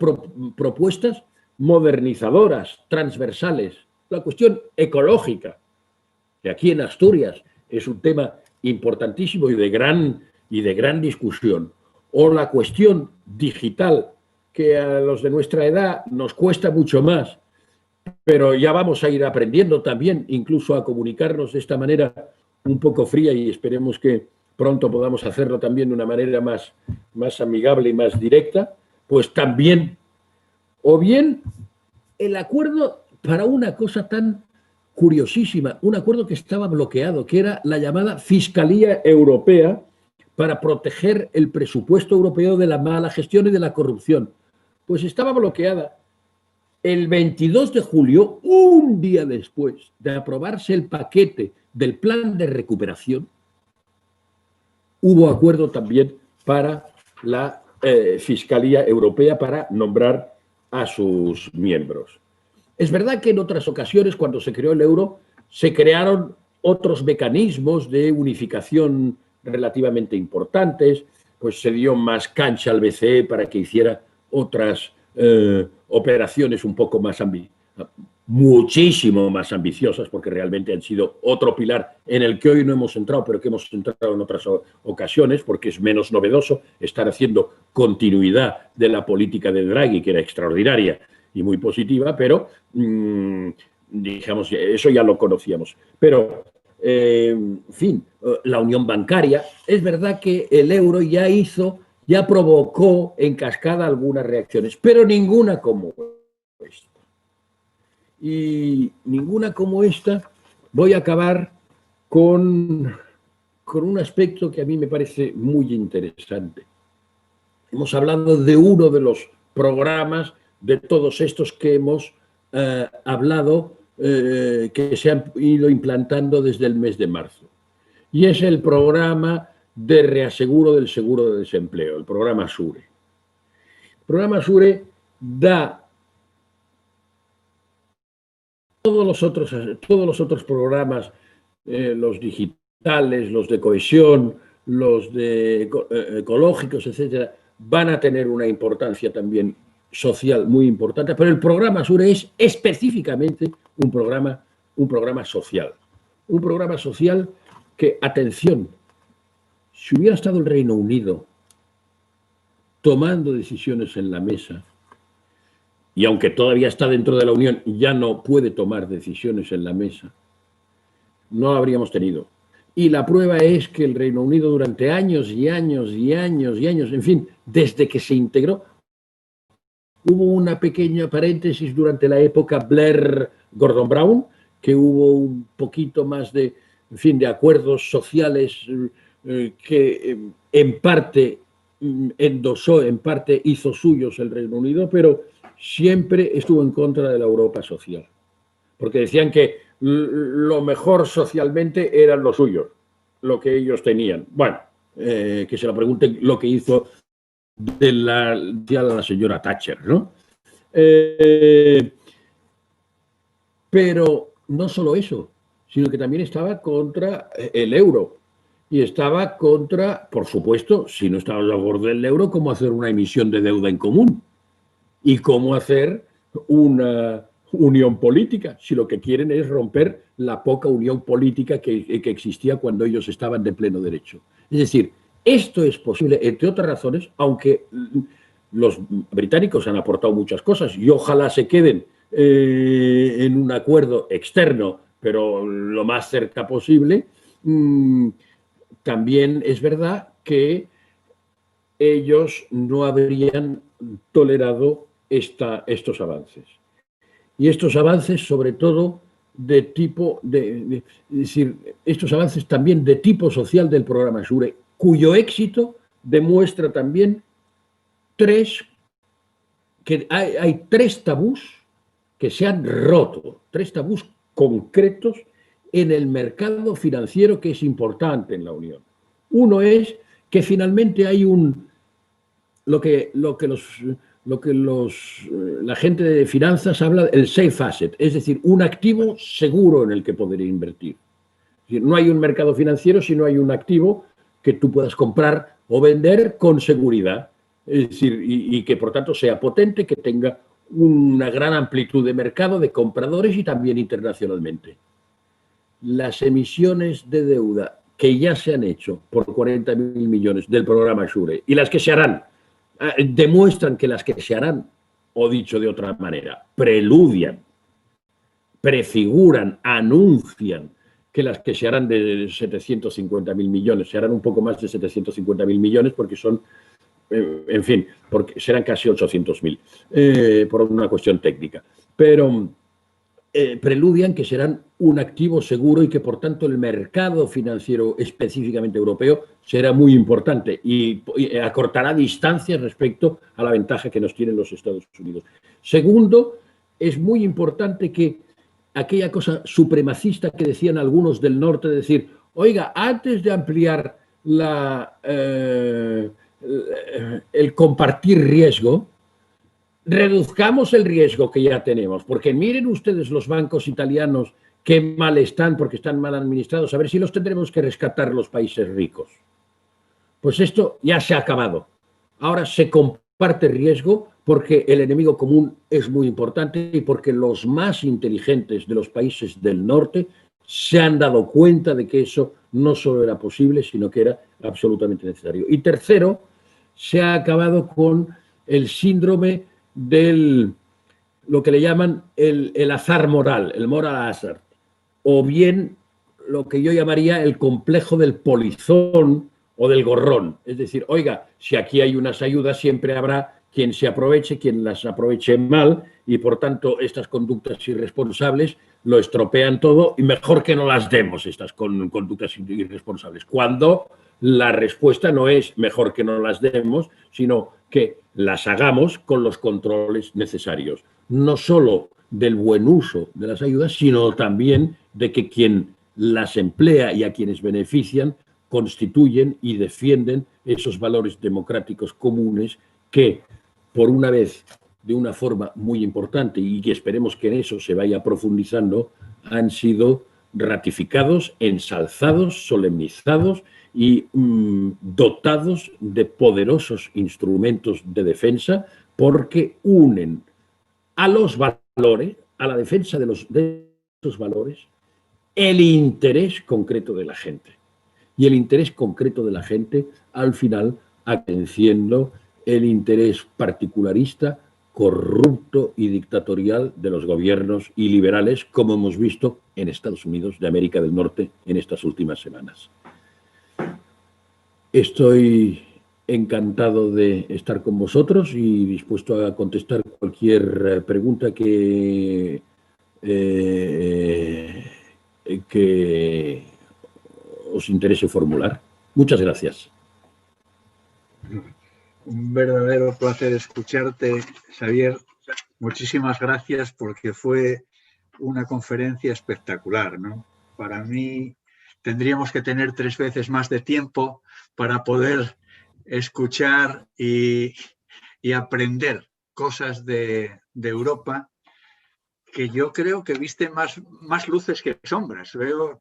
propuestas modernizadoras, transversales. La cuestión ecológica, que aquí en Asturias es un tema importantísimo y de gran discusión, o la cuestión digital, que a los de nuestra edad nos cuesta mucho más, pero ya vamos a ir aprendiendo también incluso a comunicarnos de esta manera un poco fría y esperemos que pronto podamos hacerlo también de una manera más amigable y más directa, pues también, o bien el acuerdo para una cosa tan curiosísima, un acuerdo que estaba bloqueado, que era la llamada Fiscalía Europea para proteger el presupuesto europeo de la mala gestión y de la corrupción. Pues estaba bloqueada. El 22 de julio, un día después de aprobarse el paquete del plan de recuperación, hubo acuerdo también para la Fiscalía Europea para nombrar a sus miembros. Es verdad que en otras ocasiones, cuando se creó el euro, se crearon otros mecanismos de unificación relativamente importantes, pues se dio más cancha al BCE para que hiciera otras operaciones un poco más muchísimo más ambiciosas, porque realmente han sido otro pilar en el que hoy no hemos entrado, pero que hemos entrado en otras ocasiones, porque es menos novedoso estar haciendo continuidad de la política de Draghi, que era extraordinaria y muy positiva, pero digamos, eso ya lo conocíamos. Pero, en fin, la unión bancaria, es verdad que el euro ya provocó en cascada algunas reacciones, pero ninguna como esta. Y ninguna como esta. Voy a acabar con un aspecto que a mí me parece muy interesante. Hemos hablado de uno de los programas de todos estos que hemos hablado, que se han ido implantando desde el mes de marzo. Y es el programa de reaseguro del seguro de desempleo, el programa SURE. El programa SURE da todos los otros programas, los digitales, los de cohesión, los de ecológicos, etcétera, van a tener una importancia también social muy importante, pero el programa SURE es específicamente un programa social. Un programa social que, atención, si hubiera estado el Reino Unido tomando decisiones en la mesa, y aunque todavía está dentro de la Unión, ya no puede tomar decisiones en la mesa, no lo habríamos tenido. Y la prueba es que el Reino Unido durante años y años y años y años, en fin, desde que se integró, hubo una pequeña paréntesis durante la época Blair-Gordon Brown, que hubo un poquito más de, en fin, de acuerdos sociales que en parte endosó, en parte hizo suyos el Reino Unido, pero siempre estuvo en contra de la Europa social, porque decían que lo mejor socialmente eran los suyos, lo que ellos tenían. Bueno, que se lo pregunten lo que hizo de la señora Thatcher, ¿no? Pero no solo eso, sino que también estaba contra el euro. Y estaba contra, por supuesto, si no estaba a favor del euro, cómo hacer una emisión de deuda en común y cómo hacer una unión política, si lo que quieren es romper la poca unión política que existía cuando ellos estaban de pleno derecho. Es decir, esto es posible, entre otras razones, aunque los británicos han aportado muchas cosas y ojalá se queden en un acuerdo externo, pero lo más cerca posible. También es verdad que ellos no habrían tolerado estos avances. Y estos avances, sobre todo, de tipo, es decir, estos avances también de tipo social del programa SURE, cuyo éxito demuestra también que hay tres tabús que se han roto, tres tabús concretos en el mercado financiero que es importante en la Unión. Uno es que finalmente hay la gente de finanzas habla del safe asset, es decir, un activo seguro en el que poder invertir. Es decir, no hay un mercado financiero si no hay un activo que tú puedas comprar o vender con seguridad, es decir, y que por tanto sea potente, que tenga una gran amplitud de mercado de compradores y también internacionalmente. Las emisiones de deuda que ya se han hecho por 40.000 millones del programa SURE y las que se harán, demuestran que las que se harán, o dicho de otra manera, preludian, prefiguran, anuncian que las que se harán de 750.000 millones. Se harán un poco más de 750.000 millones porque son, en fin, porque serán casi 800.000 por una cuestión técnica. Pero preludian que serán un activo seguro y que, por tanto, el mercado financiero específicamente europeo será muy importante y acortará distancias respecto a la ventaja que nos tienen los Estados Unidos. Segundo, es muy importante que aquella cosa supremacista que decían algunos del norte, de decir, oiga, antes de ampliar el compartir riesgo, reduzcamos el riesgo que ya tenemos, porque miren ustedes los bancos italianos qué mal están porque están mal administrados, a ver si los tendremos que rescatar los países ricos. Pues esto ya se ha acabado. Ahora se comparte riesgo porque el enemigo común es muy importante y porque los más inteligentes de los países del norte se han dado cuenta de que eso no solo era posible, sino que era absolutamente necesario. Y tercero, se ha acabado con el síndrome lo que le llaman el azar moral, el moral hazard, o bien lo que yo llamaría el complejo del polizón o del gorrón. Es decir, oiga, si aquí hay unas ayudas, siempre habrá quien se aproveche, quien las aproveche mal, y por tanto estas conductas irresponsables lo estropean todo, y mejor que no las demos, estas conductas irresponsables, cuando la respuesta no es mejor que no las demos, sino que las hagamos con los controles necesarios, no solo del buen uso de las ayudas, sino también de que quien las emplea y a quienes benefician constituyen y defienden esos valores democráticos comunes que, por una vez, de una forma muy importante, y que esperemos que en eso se vaya profundizando, han sido ratificados, ensalzados, solemnizados y dotados de poderosos instrumentos de defensa, porque unen a los valores, a la defensa de esos valores, el interés concreto de la gente. Y el interés concreto de la gente, al final, atenciendo el interés particularista, corrupto y dictatorial de los gobiernos iliberales, como hemos visto en Estados Unidos de América del Norte en estas últimas semanas. Estoy encantado de estar con vosotros y dispuesto a contestar cualquier pregunta que os interese formular. Muchas gracias. Un verdadero placer escucharte, Xavier. Muchísimas gracias porque fue una conferencia espectacular, ¿no? Para mí tendríamos que tener 3 veces más de tiempo para poder escuchar y aprender cosas de Europa que yo creo que viste más luces que sombras. Veo,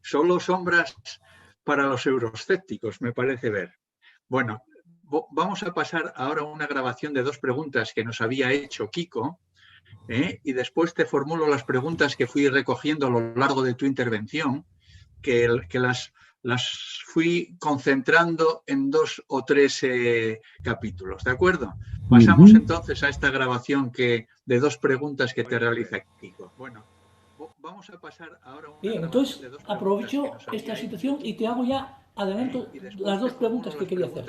solo sombras para los euroscépticos, me parece ver. Bueno, vamos a pasar ahora a una grabación de 2 preguntas que nos había hecho Kiko, y después te formulo las preguntas que fui recogiendo a lo largo de tu intervención, que las fui concentrando en 2 o 3 capítulos, ¿de acuerdo? Pasamos entonces a esta grabación de 2 preguntas que te realiza Kiko. Bueno, vamos a pasar ahora a una Bien, entonces aprovecho esta situación y te hago ya adelanto las 2 preguntas que quería hacer,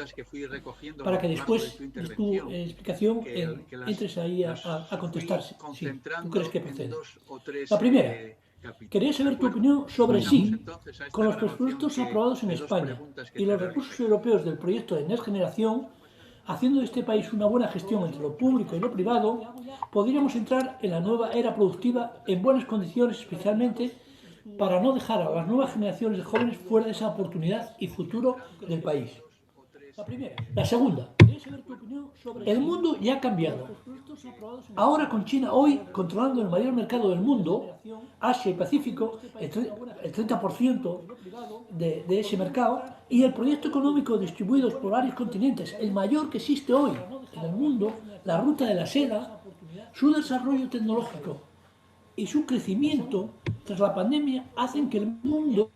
para que después de tu explicación entres ahí a contestarse, si tú crees que procede. La primera, quería saber tu opinión sobre si, con los presupuestos aprobados en España y los recursos europeos del proyecto de Next Generation, haciendo de este país una buena gestión entre lo público y lo privado, podríamos entrar en la nueva era productiva en buenas condiciones, especialmente para no dejar a las nuevas generaciones de jóvenes fuera de esa oportunidad y futuro del país. La segunda, el mundo ya ha cambiado. Ahora con China hoy controlando el mayor mercado del mundo, Asia y Pacífico, el 30% de ese mercado, y el proyecto económico distribuido por varios continentes, el mayor que existe hoy en el mundo, la ruta de la seda, su desarrollo tecnológico y su crecimiento tras la pandemia hacen que el mundo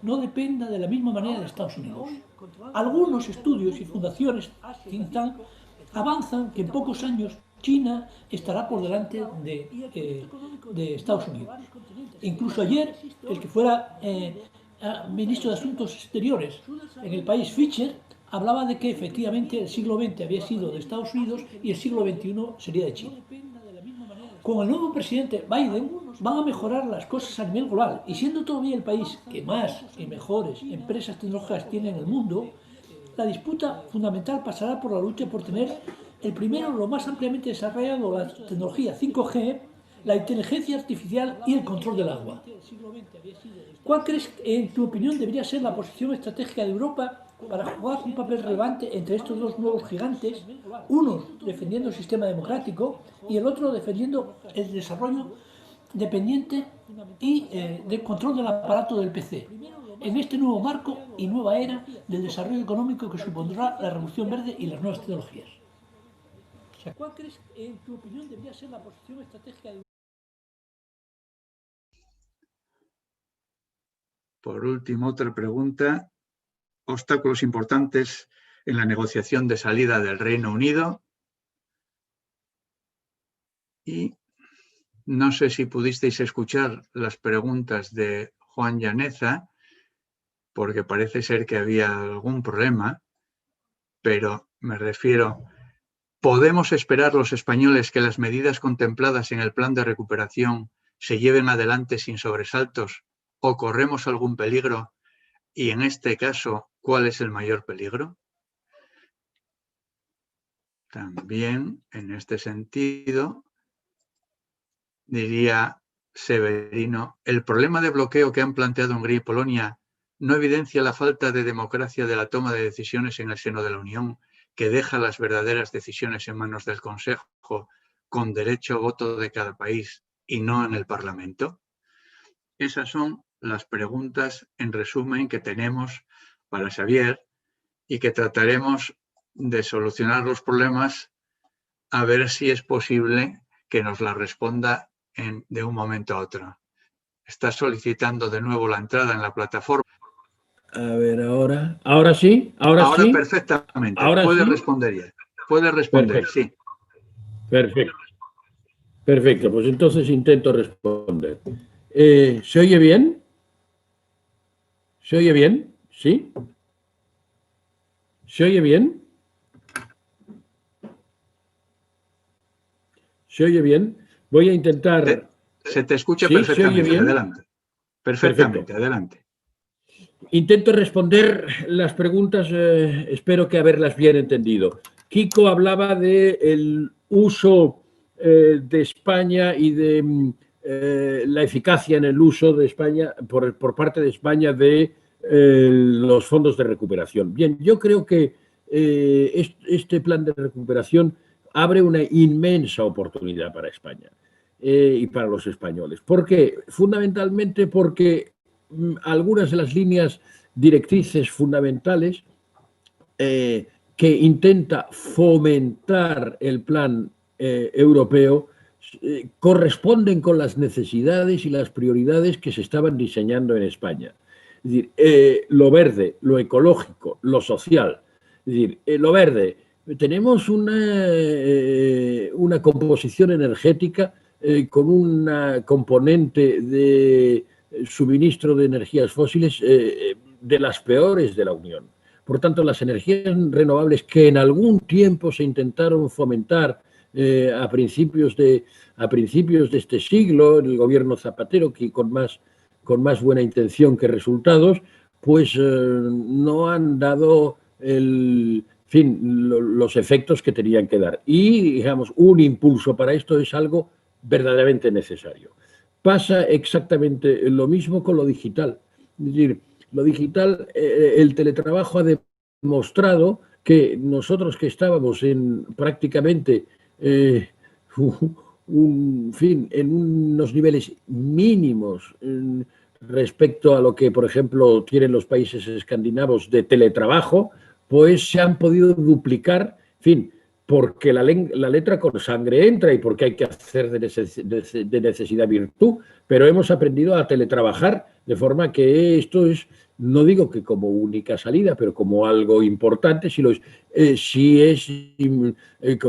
no dependa de la misma manera de Estados Unidos. Algunos estudios y fundaciones think tank avanzan que en pocos años China estará por delante de Estados Unidos. Incluso ayer, el que fuera ministro de Asuntos Exteriores en el país, Fischer, hablaba de que efectivamente el siglo XX había sido de Estados Unidos y el siglo XXI sería de China. Con el nuevo presidente Biden van a mejorar las cosas a nivel global, y siendo todavía el país que más y mejores empresas tecnológicas tiene en el mundo, la disputa fundamental pasará por la lucha por tener el primero, lo más ampliamente desarrollado, la tecnología 5G, la inteligencia artificial y el control del agua. ¿Cuál crees, en tu opinión, debería ser la posición estratégica de Europa para jugar un papel relevante entre estos dos nuevos gigantes, uno defendiendo el sistema democrático y el otro defendiendo el desarrollo dependiente y del control del aparato del PC, en este nuevo marco y nueva era del desarrollo económico que supondrá la revolución verde y las nuevas tecnologías? O sea, ¿cuál crees, en tu opinión, debería ser la posición estratégica de... Por último, otra pregunta. Obstáculos importantes en la negociación de salida del Reino Unido. Y no sé si pudisteis escuchar las preguntas de Juan Llaneza, porque parece ser que había algún problema, pero me refiero, ¿podemos esperar los españoles que las medidas contempladas en el plan de recuperación se lleven adelante sin sobresaltos o corremos algún peligro? Y en este caso, ¿cuál es el mayor peligro? También, en este sentido, diría Severino, ¿el problema de bloqueo que han planteado Hungría y Polonia no evidencia la falta de democracia de la toma de decisiones en el seno de la Unión, que deja las verdaderas decisiones en manos del Consejo, con derecho a voto de cada país y no en el Parlamento? Esas son las preguntas, en resumen, que tenemos para Xavier y que trataremos de solucionar los problemas a ver si es posible que nos la responda de un momento a otro. Está solicitando de nuevo la entrada en la plataforma. A ver, ahora. ¿Ahora sí? ¿Ahora sí? Perfectamente. ¿Ahora puede sí? responder ya. Puede responder, Perfecto. sí. Perfecto. Perfecto, pues entonces intento responder. ¿Se oye bien? ¿Se oye bien? ¿Sí? ¿Se oye bien? ¿Se oye bien? Voy a intentar... Se te escucha ¿Sí? perfectamente. ¿Se oye bien? Adelante. Perfectamente, Perfecto. adelante. Intento responder las preguntas, espero que haberlas bien entendido. Kiko hablaba del uso de España y de la eficacia en el uso de España, por parte de España, de los fondos de recuperación. Bien, yo creo que este plan de recuperación abre una inmensa oportunidad para España y para los españoles. ¿Por qué? Fundamentalmente porque algunas de las líneas directrices fundamentales que intenta fomentar el plan europeo corresponden con las necesidades y las prioridades que se estaban diseñando en España. Es decir, lo verde, lo ecológico, lo social. Es decir, lo verde, tenemos una composición energética con una componente de suministro de energías fósiles de las peores de la Unión. Por tanto, las energías renovables que en algún tiempo se intentaron fomentar a principios de este siglo, en el gobierno Zapatero, que con más buena intención que resultados, pues no han dado los efectos que tenían que dar. Y, digamos, un impulso para esto es algo verdaderamente necesario. Pasa exactamente lo mismo con lo digital. Es decir, lo digital, el teletrabajo ha demostrado que nosotros que estábamos en prácticamente en unos niveles mínimos respecto a lo que, por ejemplo, tienen los países escandinavos de teletrabajo, pues se han podido duplicar, porque la letra con sangre entra y porque hay que hacer de necesidad virtud, pero hemos aprendido a teletrabajar De forma que esto es, no digo que como única salida, pero como algo importante, sí es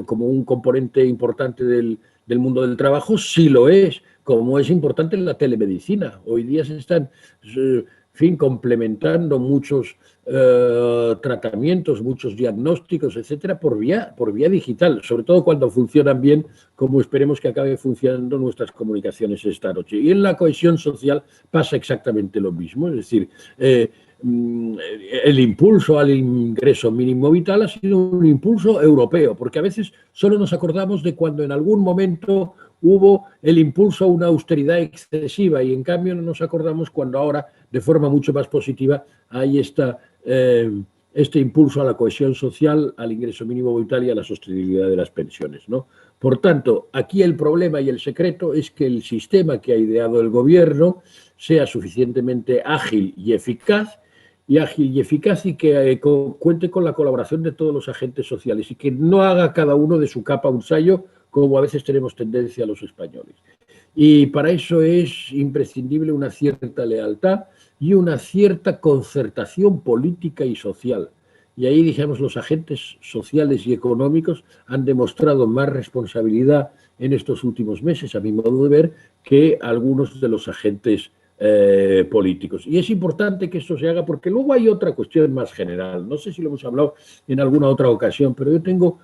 como un componente importante del mundo del trabajo, sí lo es, como es importante en la telemedicina. Hoy día se están, en fin, complementando muchos tratamientos, muchos diagnósticos, etcétera, por vía digital, sobre todo cuando funcionan bien, como esperemos que acabe funcionando nuestras comunicaciones esta noche. Y en la cohesión social pasa exactamente lo mismo, es decir, el impulso al ingreso mínimo vital ha sido un impulso europeo, porque a veces solo nos acordamos de cuando en algún momento hubo el impulso a una austeridad excesiva y en cambio no nos acordamos cuando ahora, de forma mucho más positiva, hay este impulso a la cohesión social, al ingreso mínimo vital y a la sostenibilidad de las pensiones, ¿no? Por tanto, aquí el problema y el secreto es que el sistema que ha ideado el gobierno sea suficientemente ágil y eficaz y que cuente con la colaboración de todos los agentes sociales y que no haga cada uno de su capa un sayo, como a veces tenemos tendencia los españoles. Y para eso es imprescindible una cierta lealtad y una cierta concertación política y social. Y ahí, digamos, los agentes sociales y económicos han demostrado más responsabilidad en estos últimos meses, a mi modo de ver, que algunos de los agentes políticos. Y es importante que esto se haga porque luego hay otra cuestión más general. No sé si lo hemos hablado en alguna otra ocasión, pero yo tengo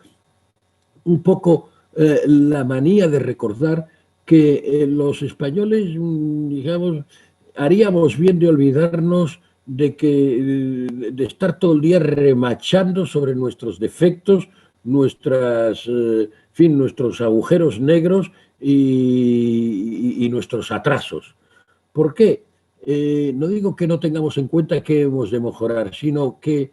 un poco la manía de recordar que los españoles, digamos, haríamos bien de olvidarnos de estar todo el día remachando sobre nuestros defectos, nuestros agujeros negros y nuestros atrasos. ¿Por qué? No digo que no tengamos en cuenta que hemos de mejorar, sino que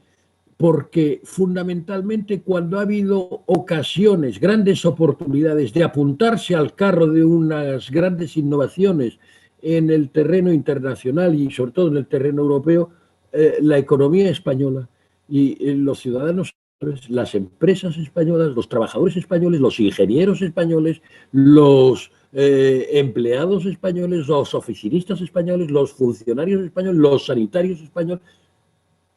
porque fundamentalmente cuando ha habido ocasiones, grandes oportunidades de apuntarse al carro de unas grandes innovaciones en el terreno internacional y sobre todo en el terreno europeo, la economía española y los ciudadanos, las empresas españolas, los trabajadores españoles, los ingenieros españoles, los empleados españoles, los oficinistas españoles, los funcionarios españoles, los sanitarios españoles,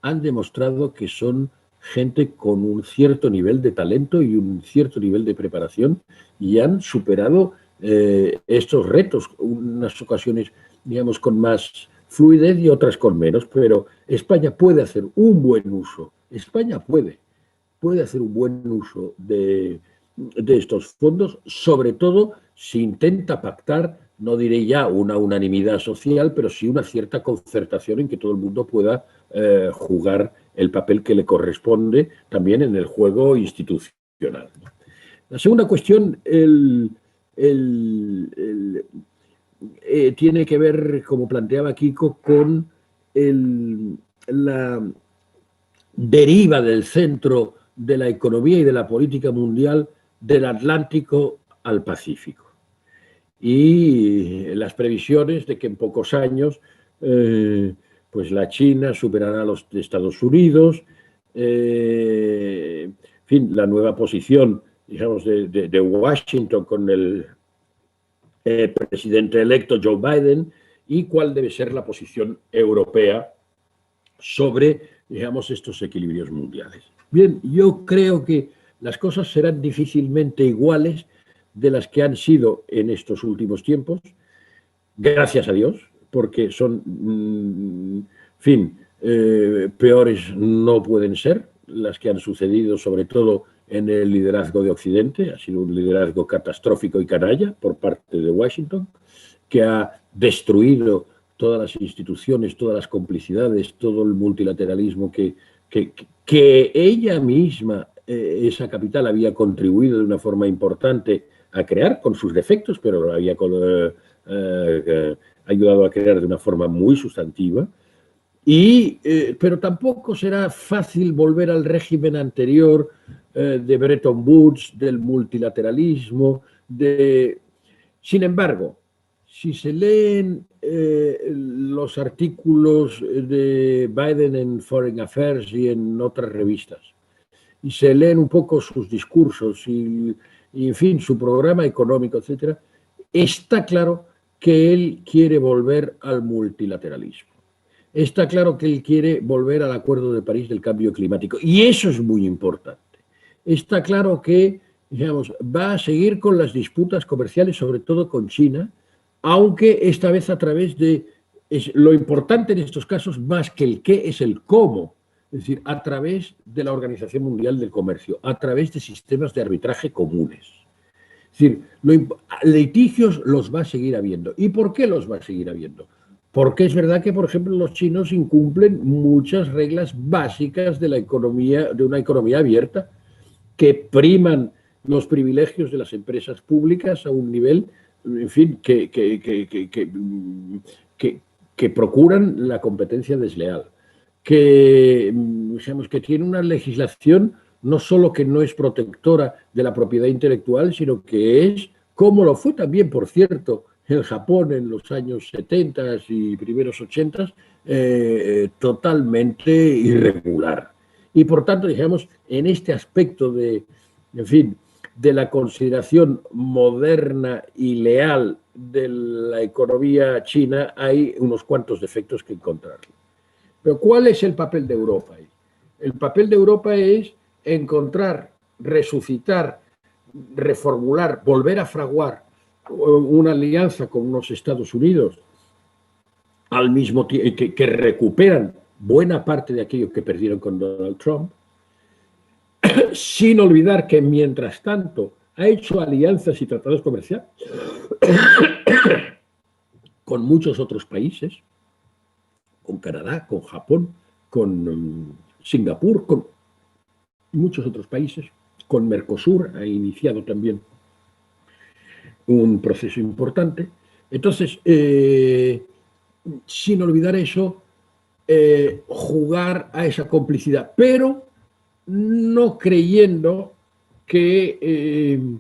han demostrado que son gente con un cierto nivel de talento y un cierto nivel de preparación y han superado estos retos, unas ocasiones, digamos, con más fluidez y otras con menos, pero España puede hacer un buen uso, España puede hacer un buen uso de estos fondos, sobre todo si intenta pactar, no diré ya una unanimidad social, pero sí una cierta concertación en que todo el mundo pueda jugar el papel que le corresponde también en el juego institucional. La segunda cuestión tiene que ver, como planteaba Kiko, con la deriva del centro de la economía y de la política mundial del Atlántico al Pacífico. Y las previsiones de que en pocos años pues la China superará a los Estados Unidos, en fin, la nueva posición, digamos, de Washington con el presidente electo Joe Biden y cuál debe ser la posición europea sobre, digamos, estos equilibrios mundiales. Bien, yo creo que las cosas serán difícilmente iguales de las que han sido en estos últimos tiempos, gracias a Dios, porque son, en fin, peores no pueden ser las que han sucedido, sobre todo en el liderazgo de Occidente. Ha sido un liderazgo catastrófico y canalla por parte de Washington, que ha destruido todas las instituciones, todas las complicidades, todo el multilateralismo que ella misma, esa capital, había contribuido de una forma importante a crear, con sus defectos, pero lo había ayudado a crear de una forma muy sustantiva. Pero tampoco será fácil volver al régimen anterior de Bretton Woods, del multilateralismo. Sin embargo, si se leen los artículos de Biden en Foreign Affairs y en otras revistas, y se leen un poco sus discursos y en fin, su programa económico, etcétera, está claro que él quiere volver al multilateralismo. Está claro que él quiere volver al Acuerdo de París del cambio climático, y eso es muy importante. Está claro que, digamos, va a seguir con las disputas comerciales, sobre todo con China, aunque esta vez a través de... lo importante en estos casos, más que el qué, es el cómo. Es decir, a través de la Organización Mundial del Comercio, a través de sistemas de arbitraje comunes. Es decir, litigios los va a seguir habiendo. ¿Y por qué los va a seguir habiendo? Porque es verdad que, por ejemplo, los chinos incumplen muchas reglas básicas de la economía, de una economía abierta, que priman los privilegios de las empresas públicas a un nivel, en fin, que procuran la competencia desleal, digamos, que tiene una legislación no solo que no es protectora de la propiedad intelectual, sino que es, como lo fue también, por cierto, en Japón en los años 70 y primeros 80, totalmente irregular. Y por tanto, digamos, en este aspecto de, en fin, de la consideración moderna y leal de la economía china, hay unos cuantos defectos que encontrar. Pero ¿cuál es el papel de Europa ahí? El papel de Europa es encontrar, resucitar, reformular, volver a fraguar una alianza con unos Estados Unidos al mismo tiempo que recuperan buena parte de aquello que perdieron con Donald Trump, sin olvidar que mientras tanto ha hecho alianzas y tratados comerciales con muchos otros países, con Canadá, con Japón, con Singapur, con muchos otros países, con Mercosur ha iniciado también un proceso importante. Entonces, sin olvidar eso, jugar a esa complicidad, pero no creyendo que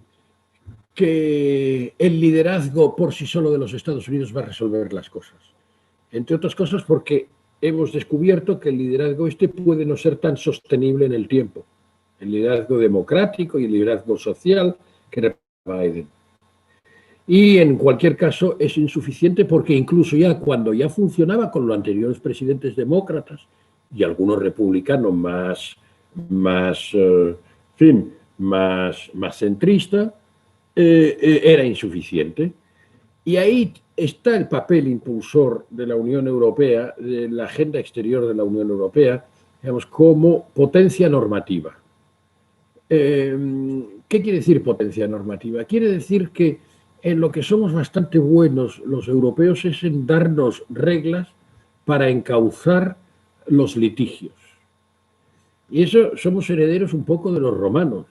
el liderazgo por sí solo de los Estados Unidos va a resolver las cosas. Entre otras cosas porque hemos descubierto que el liderazgo puede no ser tan sostenible en el tiempo. El liderazgo democrático y el liderazgo social que representa Biden. Y en cualquier caso es insuficiente porque incluso ya cuando ya funcionaba con los anteriores presidentes demócratas y algunos republicanos más centrista, era insuficiente. Y ahí está el papel impulsor de la Unión Europea, de la agenda exterior de la Unión Europea, digamos, como potencia normativa. ¿Qué quiere decir potencia normativa? Quiere decir que en lo que somos bastante buenos los europeos es en darnos reglas para encauzar los litigios. Y eso somos herederos un poco de los romanos.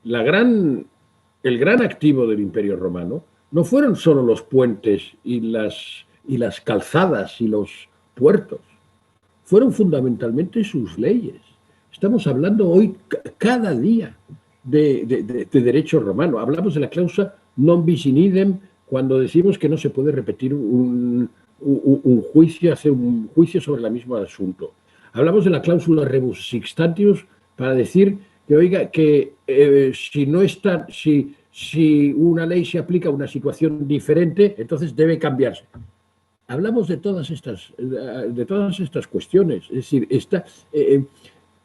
El gran activo del Imperio Romano no fueron solo los puentes y las calzadas y los puertos, fueron fundamentalmente sus leyes. Estamos hablando hoy cada día de derecho romano. Hablamos de la cláusula non bis in idem cuando decimos que no se puede repetir un juicio, hacer un juicio sobre el mismo asunto. Hablamos de la cláusula rebus sixtantius para decir que, oiga, que si una ley se aplica a una situación diferente, entonces debe cambiarse. Hablamos de todas estas cuestiones. Es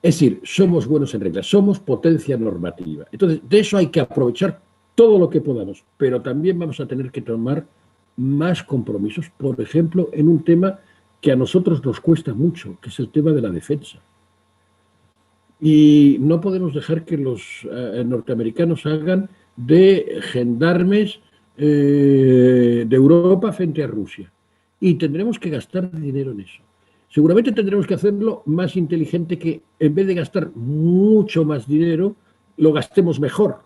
decir, somos buenos en reglas, somos potencia normativa. Entonces, de eso hay que aprovechar todo lo que podamos, pero también vamos a tener que tomar más compromisos, por ejemplo, en un tema que a nosotros nos cuesta mucho, que es el tema de la defensa. Y no podemos dejar que los norteamericanos hagan de gendarmes de Europa frente a Rusia. Y tendremos que gastar dinero en eso. Seguramente tendremos que hacerlo más inteligente, que en vez de gastar mucho más dinero, lo gastemos mejor.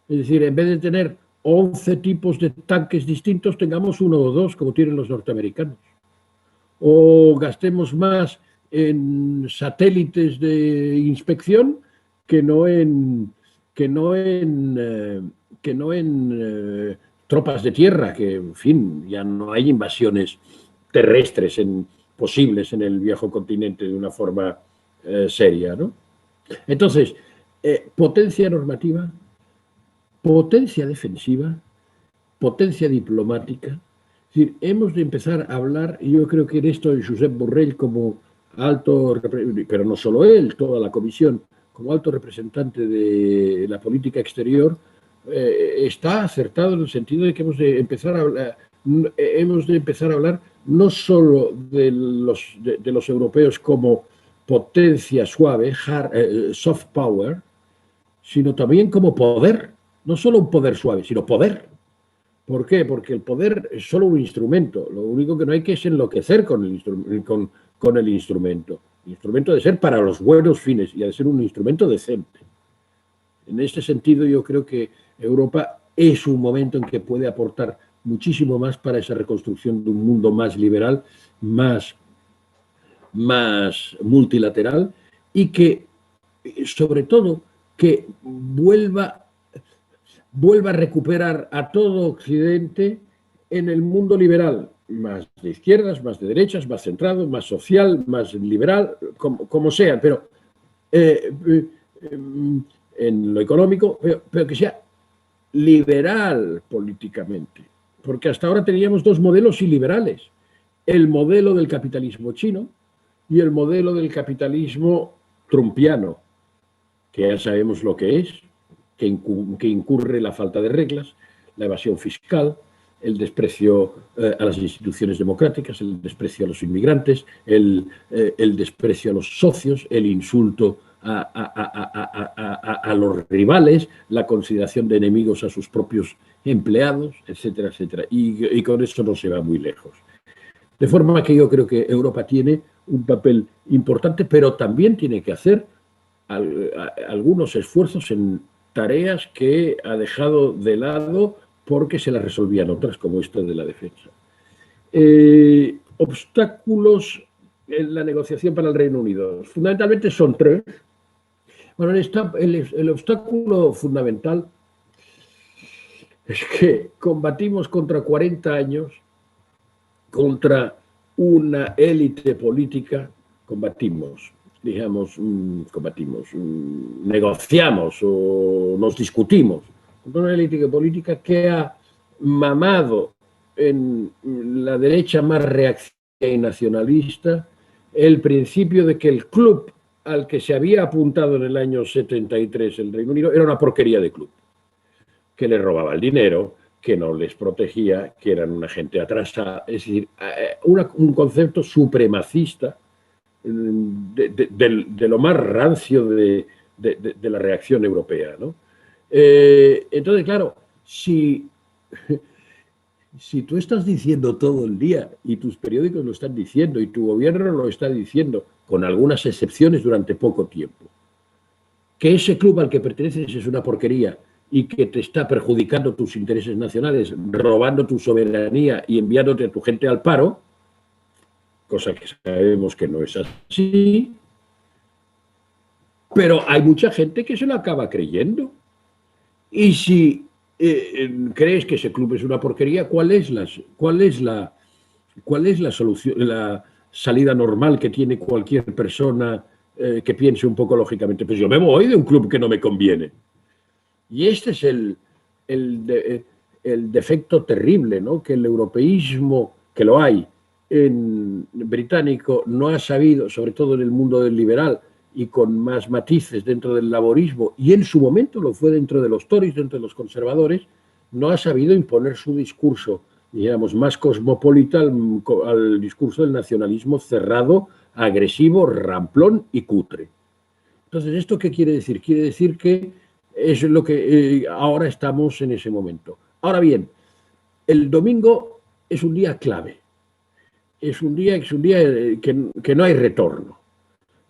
Es decir, en vez de tener 11 tipos de tanques distintos, tengamos 1 o 2, como tienen los norteamericanos. O gastemos más en satélites de inspección que no en tropas de tierra, que, en fin, ya no hay invasiones terrestres posibles en el viejo continente de una forma seria, ¿no? Entonces, potencia normativa, potencia defensiva, potencia diplomática. Es decir, hemos de empezar a hablar, y yo creo que en esto Josep Borrell como alto, pero no solo él, toda la comisión, como alto representante de la política exterior, está acertado en el sentido de que hemos de empezar a hablar no solo de los europeos como potencia suave, soft power, sino también como poder, no solo un poder suave, sino poder. ¿Por qué? Porque el poder es solo un instrumento. Lo único que no hay que es enloquecer con el instrumento. El instrumento ha de ser para los buenos fines y ha de ser un instrumento decente. En este sentido, yo creo que Europa es un momento en que puede aportar muchísimo más para esa reconstrucción de un mundo más liberal, más multilateral y que, sobre todo, que vuelva a recuperar a todo Occidente en el mundo liberal, más de izquierdas, más de derechas, más centrado, más social, más liberal, como sea, pero en lo económico, pero que sea liberal políticamente. Porque hasta ahora teníamos dos modelos iliberales. El modelo del capitalismo chino y el modelo del capitalismo trumpiano, que ya sabemos lo que es, que incurre la falta de reglas, la evasión fiscal, el desprecio a las instituciones democráticas, el desprecio a los inmigrantes, el desprecio a los socios, el insulto a los rivales, la consideración de enemigos a sus propios empleados, etcétera, etcétera. Y con eso no se va muy lejos. De forma que yo creo que Europa tiene un papel importante, pero también tiene que hacer algunos esfuerzos en tareas que ha dejado de lado porque se las resolvían otras, como esta de la defensa. Obstáculos en la negociación para el Reino Unido. Fundamentalmente son tres. Bueno, el obstáculo fundamental es que combatimos contra 40 años, contra una élite política, negociamos o nos discutimos con una élite política que ha mamado en la derecha más reaccionaria y nacionalista el principio de que el club al que se había apuntado en el año 73 el Reino Unido era una porquería de club, que le robaba el dinero, que no les protegía, que eran una gente atrasada, es decir, un concepto supremacista de lo más rancio de la reacción europea, ¿no? Entonces, claro, si tú estás diciendo todo el día y tus periódicos lo están diciendo y tu gobierno lo está diciendo, con algunas excepciones durante poco tiempo, que ese club al que perteneces es una porquería y que te está perjudicando tus intereses nacionales, robando tu soberanía y enviándote a tu gente al paro, cosa que sabemos que no es así, pero hay mucha gente que se lo acaba creyendo. Y si crees que ese club es una porquería, ¿cuál es la solución, la salida normal que tiene cualquier persona que piense un poco lógicamente? Pues yo me voy de un club que no me conviene. Y este es el defecto terrible, ¿no? Que el europeísmo, que lo hay en británico, no ha sabido, sobre todo en el mundo del liberal y con más matices dentro del laborismo, y en su momento lo fue dentro de los Tories, dentro de los conservadores, no ha sabido imponer su discurso, digamos, más cosmopolita al discurso del nacionalismo cerrado, agresivo, ramplón y cutre. Entonces, ¿esto qué quiere decir? Quiere decir que es lo que ahora estamos en ese momento. Ahora bien, el domingo es un día clave. Es un día que no hay retorno.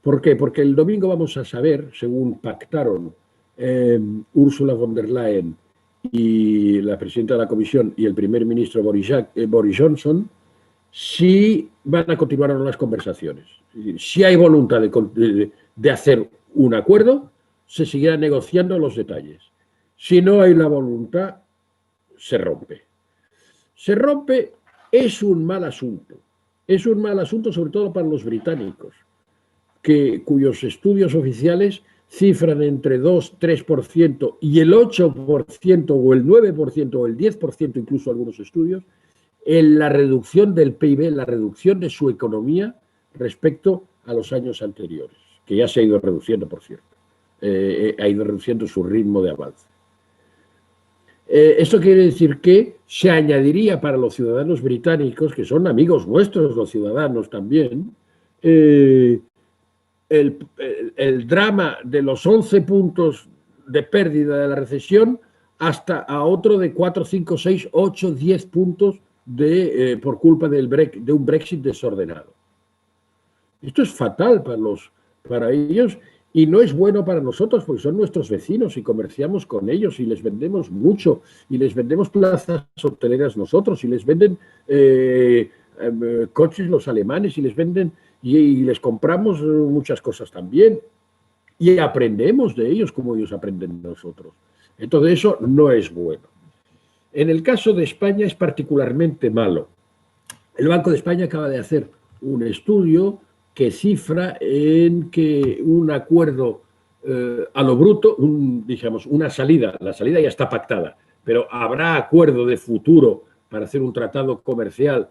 ¿Por qué? Porque el domingo vamos a saber, según pactaron Ursula von der Leyen y la presidenta de la Comisión y el primer ministro Boris Johnson, si van a continuar o no las conversaciones. Es decir, si hay voluntad de hacer un acuerdo, se seguirá negociando los detalles. Si no hay la voluntad, se rompe. Se rompe, es un mal asunto. Es un mal asunto sobre todo para los británicos, cuyos estudios oficiales cifran entre 2-3% y el 8% o el 9% o el 10%, incluso algunos estudios, en la reducción del PIB, en la reducción de su economía respecto a los años anteriores, que ya se ha ido reduciendo, por cierto. Ha ido reduciendo su ritmo de avance. Esto quiere decir que se añadiría para los ciudadanos británicos, que son amigos nuestros los ciudadanos también, el drama de los 11 puntos de pérdida de la recesión hasta a otro de 4, 5, 6, 8, 10 puntos por culpa de un Brexit desordenado. Esto es fatal para ellos y no es bueno para nosotros porque son nuestros vecinos y comerciamos con ellos y les vendemos mucho y les vendemos plazas hoteleras nosotros y les venden coches los alemanes y les venden y les compramos muchas cosas también y aprendemos de ellos como ellos aprenden de nosotros. Entonces eso no es bueno. En el caso de España es particularmente malo. El Banco de España acaba de hacer un estudio que cifra en que un acuerdo a lo bruto, digamos, una salida, la salida ya está pactada, pero habrá acuerdo de futuro para hacer un tratado comercial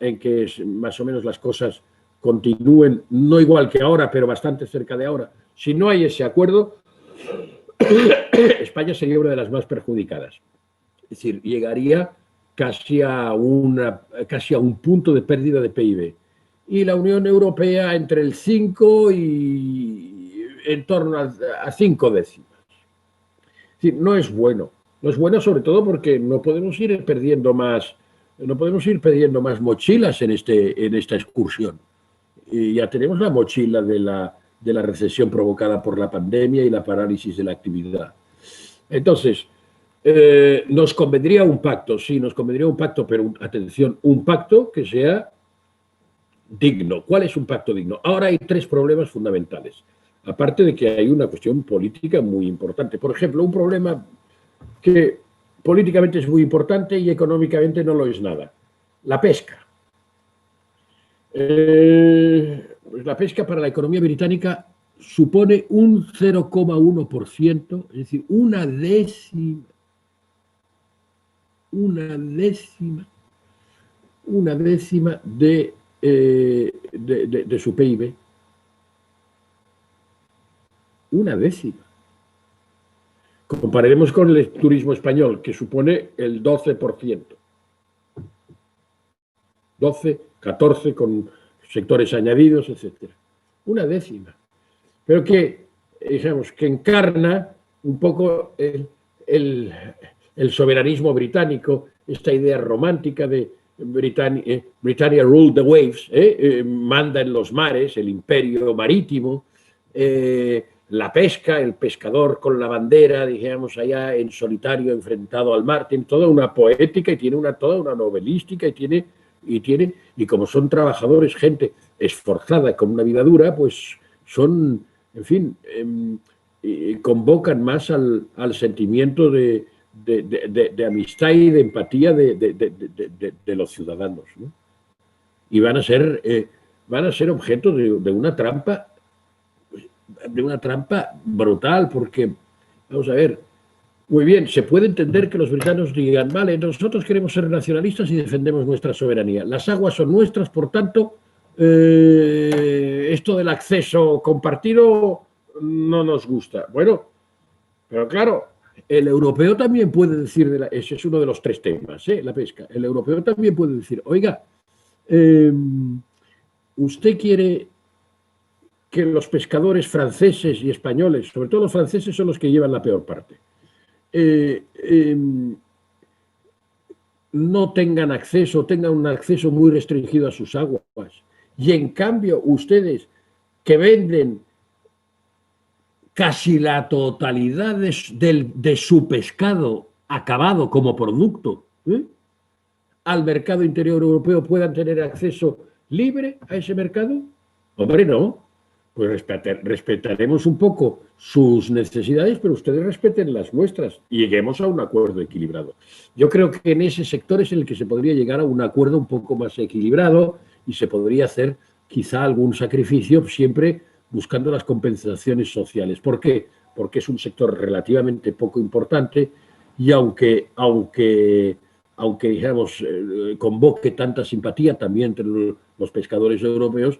en que más o menos las cosas continúen, no igual que ahora, pero bastante cerca de ahora. Si no hay ese acuerdo, España sería una de las más perjudicadas. Es decir, llegaría casi a un punto de pérdida de PIB. Y la Unión Europea entre el 5 y en torno a 5 décimas. Es decir, no es bueno. No es bueno sobre todo porque no podemos ir perdiendo más mochilas en esta excursión. Y ya tenemos la mochila de la recesión provocada por la pandemia y la parálisis de la actividad. Entonces, nos convendría un pacto, sí, nos convendría un pacto, pero atención, un pacto que sea digno. ¿Cuál es un pacto digno? Ahora hay 3 problemas fundamentales, aparte de que hay una cuestión política muy importante. Por ejemplo, un problema que políticamente es muy importante y económicamente no lo es nada. La pesca. Pues la pesca para la economía británica supone un 0,1%, es decir, una décima de su PIB. Una décima. Compararemos con el turismo español, que supone el 12%. 12, 14 con sectores añadidos, etc. Una décima. Pero que, digamos, que encarna un poco el soberanismo británico, esta idea romántica de Britannia ruled the waves, manda en los mares, el imperio marítimo, la pesca, el pescador con la bandera, digamos, allá en solitario enfrentado al mar, tiene toda una poética y tiene toda una novelística y como son trabajadores, gente esforzada con una vida dura, pues son, en fin, convocan más al sentimiento de amistad y de empatía de los ciudadanos, ¿no? Y van a ser objeto de una trampa brutal, porque, vamos a ver, muy bien, se puede entender que los britanos digan, vale, nosotros queremos ser nacionalistas y defendemos nuestra soberanía. Las aguas son nuestras, por tanto, esto del acceso compartido no nos gusta. Bueno, pero claro, el europeo también puede decir, ese es uno de los 3 temas, la pesca. El europeo también puede decir, oiga, usted quiere que los pescadores franceses y españoles, sobre todo los franceses, son los que llevan la peor parte, no tengan un acceso muy restringido a sus aguas. Y en cambio, ustedes que venden casi la totalidad de su pescado acabado como producto al mercado interior europeo, puedan tener acceso libre a ese mercado. Hombre, no. Pues respetaremos un poco sus necesidades, pero ustedes respeten las nuestras y lleguemos a un acuerdo equilibrado. Yo creo que en ese sector es en el que se podría llegar a un acuerdo un poco más equilibrado y se podría hacer quizá algún sacrificio, siempre buscando las compensaciones sociales. ¿Por qué? Porque es un sector relativamente poco importante y aunque aunque digamos, convoque tanta simpatía también entre los pescadores europeos,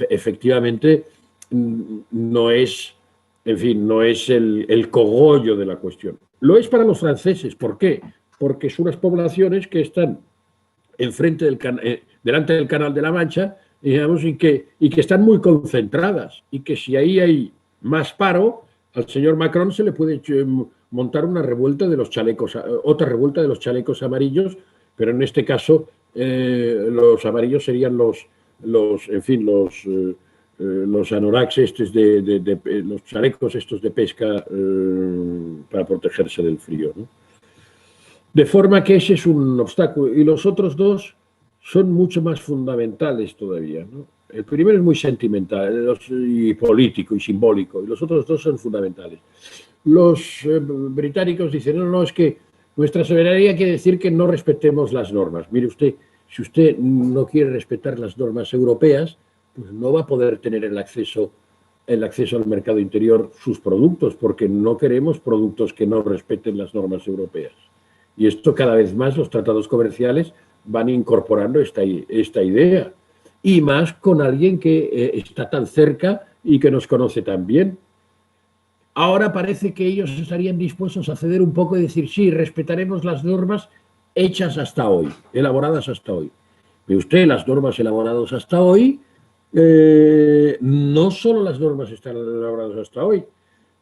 efectivamente no es, en fin, no es el cogollo de la cuestión. Lo es para los franceses. ¿Por qué? Porque son unas poblaciones que están enfrente delante del Canal de la Mancha, digamos, y que están muy concentradas, y que si ahí hay más paro, al señor Macron se le puede montar una revuelta de los chalecos, otra revuelta de los chalecos amarillos, pero en este caso los amarillos serían en fin, los anoraks estos los chalecos estos de pesca para protegerse del frío, ¿no? De forma que ese es un obstáculo. Y los otros dos son mucho más fundamentales todavía, ¿no? El primero es muy sentimental y político y simbólico, y los otros dos son fundamentales. Los británicos dicen, no, no, es que nuestra soberanía quiere decir que no respetemos las normas. Mire usted, si usted no quiere respetar las normas europeas, pues no va a poder tener el acceso al mercado interior sus productos, porque no queremos productos que no respeten las normas europeas. Y esto cada vez más los tratados comerciales van incorporando esta idea. Y más con alguien que está tan cerca y que nos conoce tan bien. Ahora parece que ellos estarían dispuestos a ceder un poco y decir, sí, respetaremos las normas hechas hasta hoy, elaboradas hasta hoy. Ve usted, las normas elaboradas hasta hoy, no solo las normas están elaboradas hasta hoy.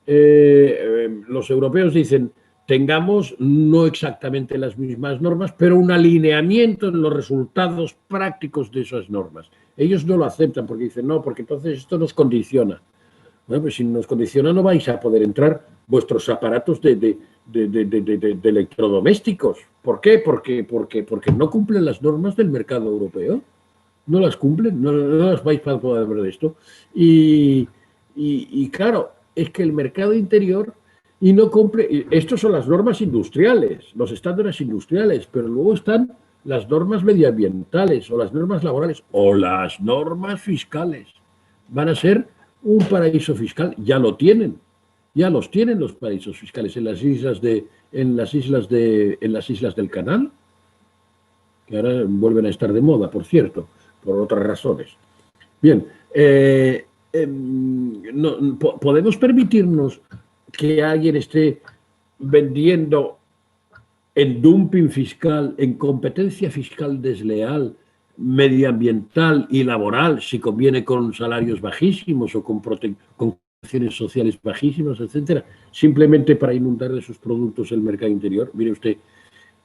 Los europeos dicen, tengamos no exactamente las mismas normas, pero un alineamiento en los resultados prácticos de esas normas. Ellos no lo aceptan porque dicen, no, porque entonces esto nos condiciona. Bueno, pues si nos condiciona no vais a poder entrar vuestros aparatos de electrodomésticos. ¿Por qué? Porque no cumplen las normas del mercado europeo. No las cumplen, no las vais a poder ver de esto. Y claro, es que el mercado interior y no cumple. Estos son las normas industriales, los estándares industriales, pero luego están las normas medioambientales o las normas laborales o las normas fiscales. Van a ser un paraíso fiscal, ya lo tienen, ya los tienen los paraísos fiscales en las islas del Canal, que ahora vuelven a estar de moda, por cierto, por otras razones. Bien, podemos permitirnos que alguien esté vendiendo en dumping fiscal, en competencia fiscal desleal, medioambiental y laboral, si conviene con salarios bajísimos o con condiciones sociales bajísimas, etcétera, simplemente para inundar de sus productos el mercado interior. Mire usted,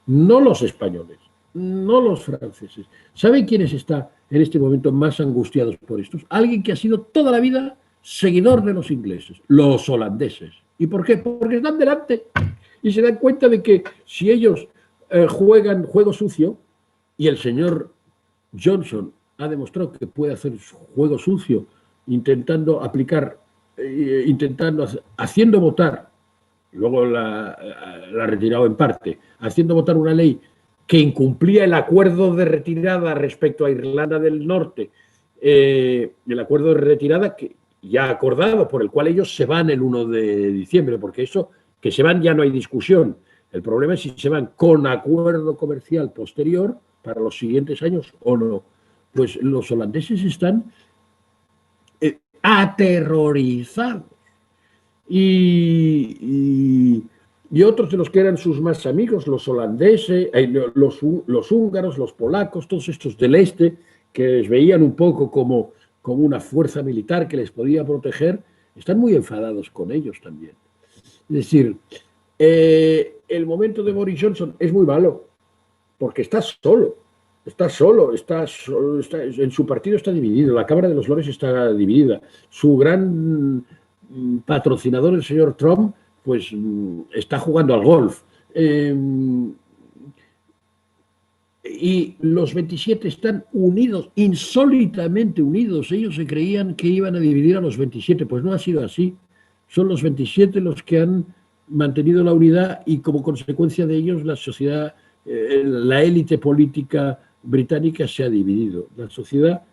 no los españoles, no los franceses. ¿Saben quiénes están en este momento más angustiados por estos? Alguien que ha sido toda la vida seguidor de los ingleses, los holandeses. ¿Y por qué? Porque están delante y se dan cuenta de que si ellos juegan juego sucio, y el señor Johnson ha demostrado que puede hacer juego sucio haciendo votar, luego la ha retirado en parte, haciendo votar una ley que incumplía el acuerdo de retirada respecto a Irlanda del Norte, el acuerdo de retirada que ya acordado, por el cual ellos se van el 1 de diciembre, porque eso, que se van ya no hay discusión. El problema es si se van con acuerdo comercial posterior para los siguientes años o no. Pues los holandeses están aterrorizados. Y otros de los que eran sus más amigos, los holandeses, los húngaros, los polacos, todos estos del este, que les veían un poco como una fuerza militar que les podía proteger, están muy enfadados con ellos también. Es decir, el momento de Boris Johnson es muy malo, porque está solo, en su partido está dividido, la Cámara de los Lores está dividida, su gran patrocinador, el señor Trump, pues está jugando al golf. Y los 27 están unidos, insólitamente unidos. Ellos se creían que iban a dividir a los 27, pues no ha sido así. Son los 27 los que han mantenido la unidad y como consecuencia de ellos la sociedad, la élite política británica se ha dividido. La sociedad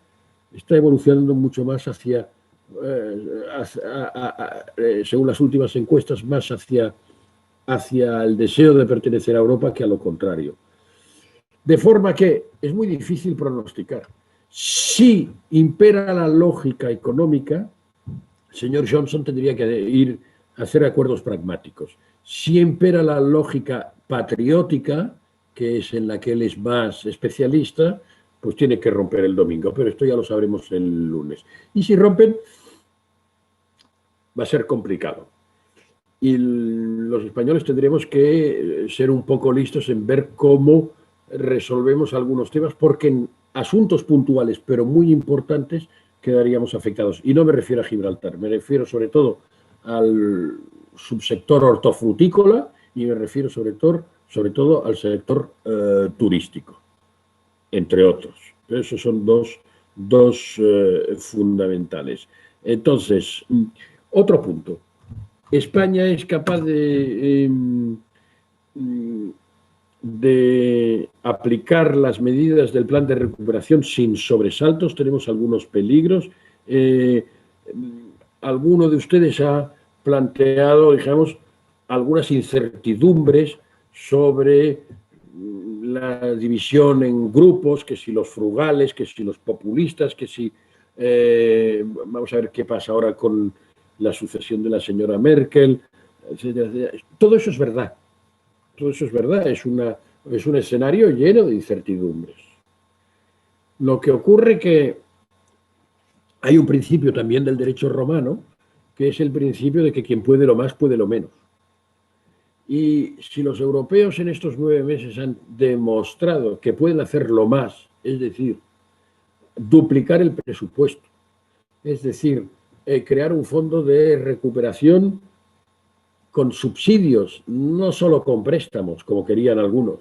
está evolucionando mucho más según las últimas encuestas, más hacia el deseo de pertenecer a Europa que a lo contrario. De forma que es muy difícil pronosticar. Si impera la lógica económica, el señor Johnson tendría que ir a hacer acuerdos pragmáticos. Si impera la lógica patriótica, que es en la que él es más especialista, pues tiene que romper el domingo, pero esto ya lo sabremos el lunes. Y si rompen, va a ser complicado. Y los españoles tendremos que ser un poco listos en ver cómo resolvemos algunos temas, porque en asuntos puntuales, pero muy importantes, quedaríamos afectados. Y no me refiero a Gibraltar, me refiero sobre todo al subsector hortofrutícola y me refiero sobre todo al sector turístico, entre otros. Esos son dos fundamentales. Entonces, otro punto. España es capaz de aplicar las medidas del plan de recuperación sin sobresaltos. Tenemos algunos peligros. Alguno de ustedes ha planteado, digamos, algunas incertidumbres sobre la división en grupos, que si los frugales, que si los populistas, que si... vamos a ver qué pasa ahora con la sucesión de la señora Merkel, etcétera, etcétera. Todo eso es verdad. Todo eso es verdad. Es un escenario lleno de incertidumbres. Lo que ocurre que hay un principio también del derecho romano, que es el principio de que quien puede lo más puede lo menos. Y si los europeos en estos 9 meses han demostrado que pueden hacer lo más, es decir, duplicar el presupuesto, es decir, crear un fondo de recuperación con subsidios, no solo con préstamos, como querían algunos,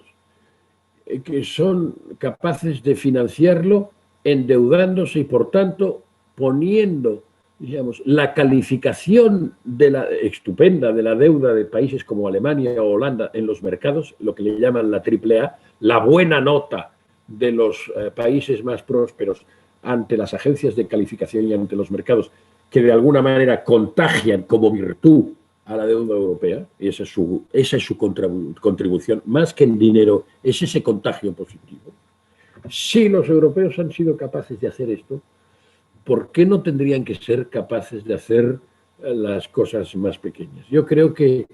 que son capaces de financiarlo endeudándose y, por tanto, poniendo, digamos, la calificación de la estupenda de la deuda de países como Alemania o Holanda en los mercados, lo que le llaman la AAA, la buena nota de los países más prósperos ante las agencias de calificación y ante los mercados, que de alguna manera contagian como virtud a la deuda europea, y esa es su contribución, más que en dinero, es ese contagio positivo. Si los europeos han sido capaces de hacer esto, ¿por qué no tendrían que ser capaces de hacer las cosas más pequeñas? Yo creo que,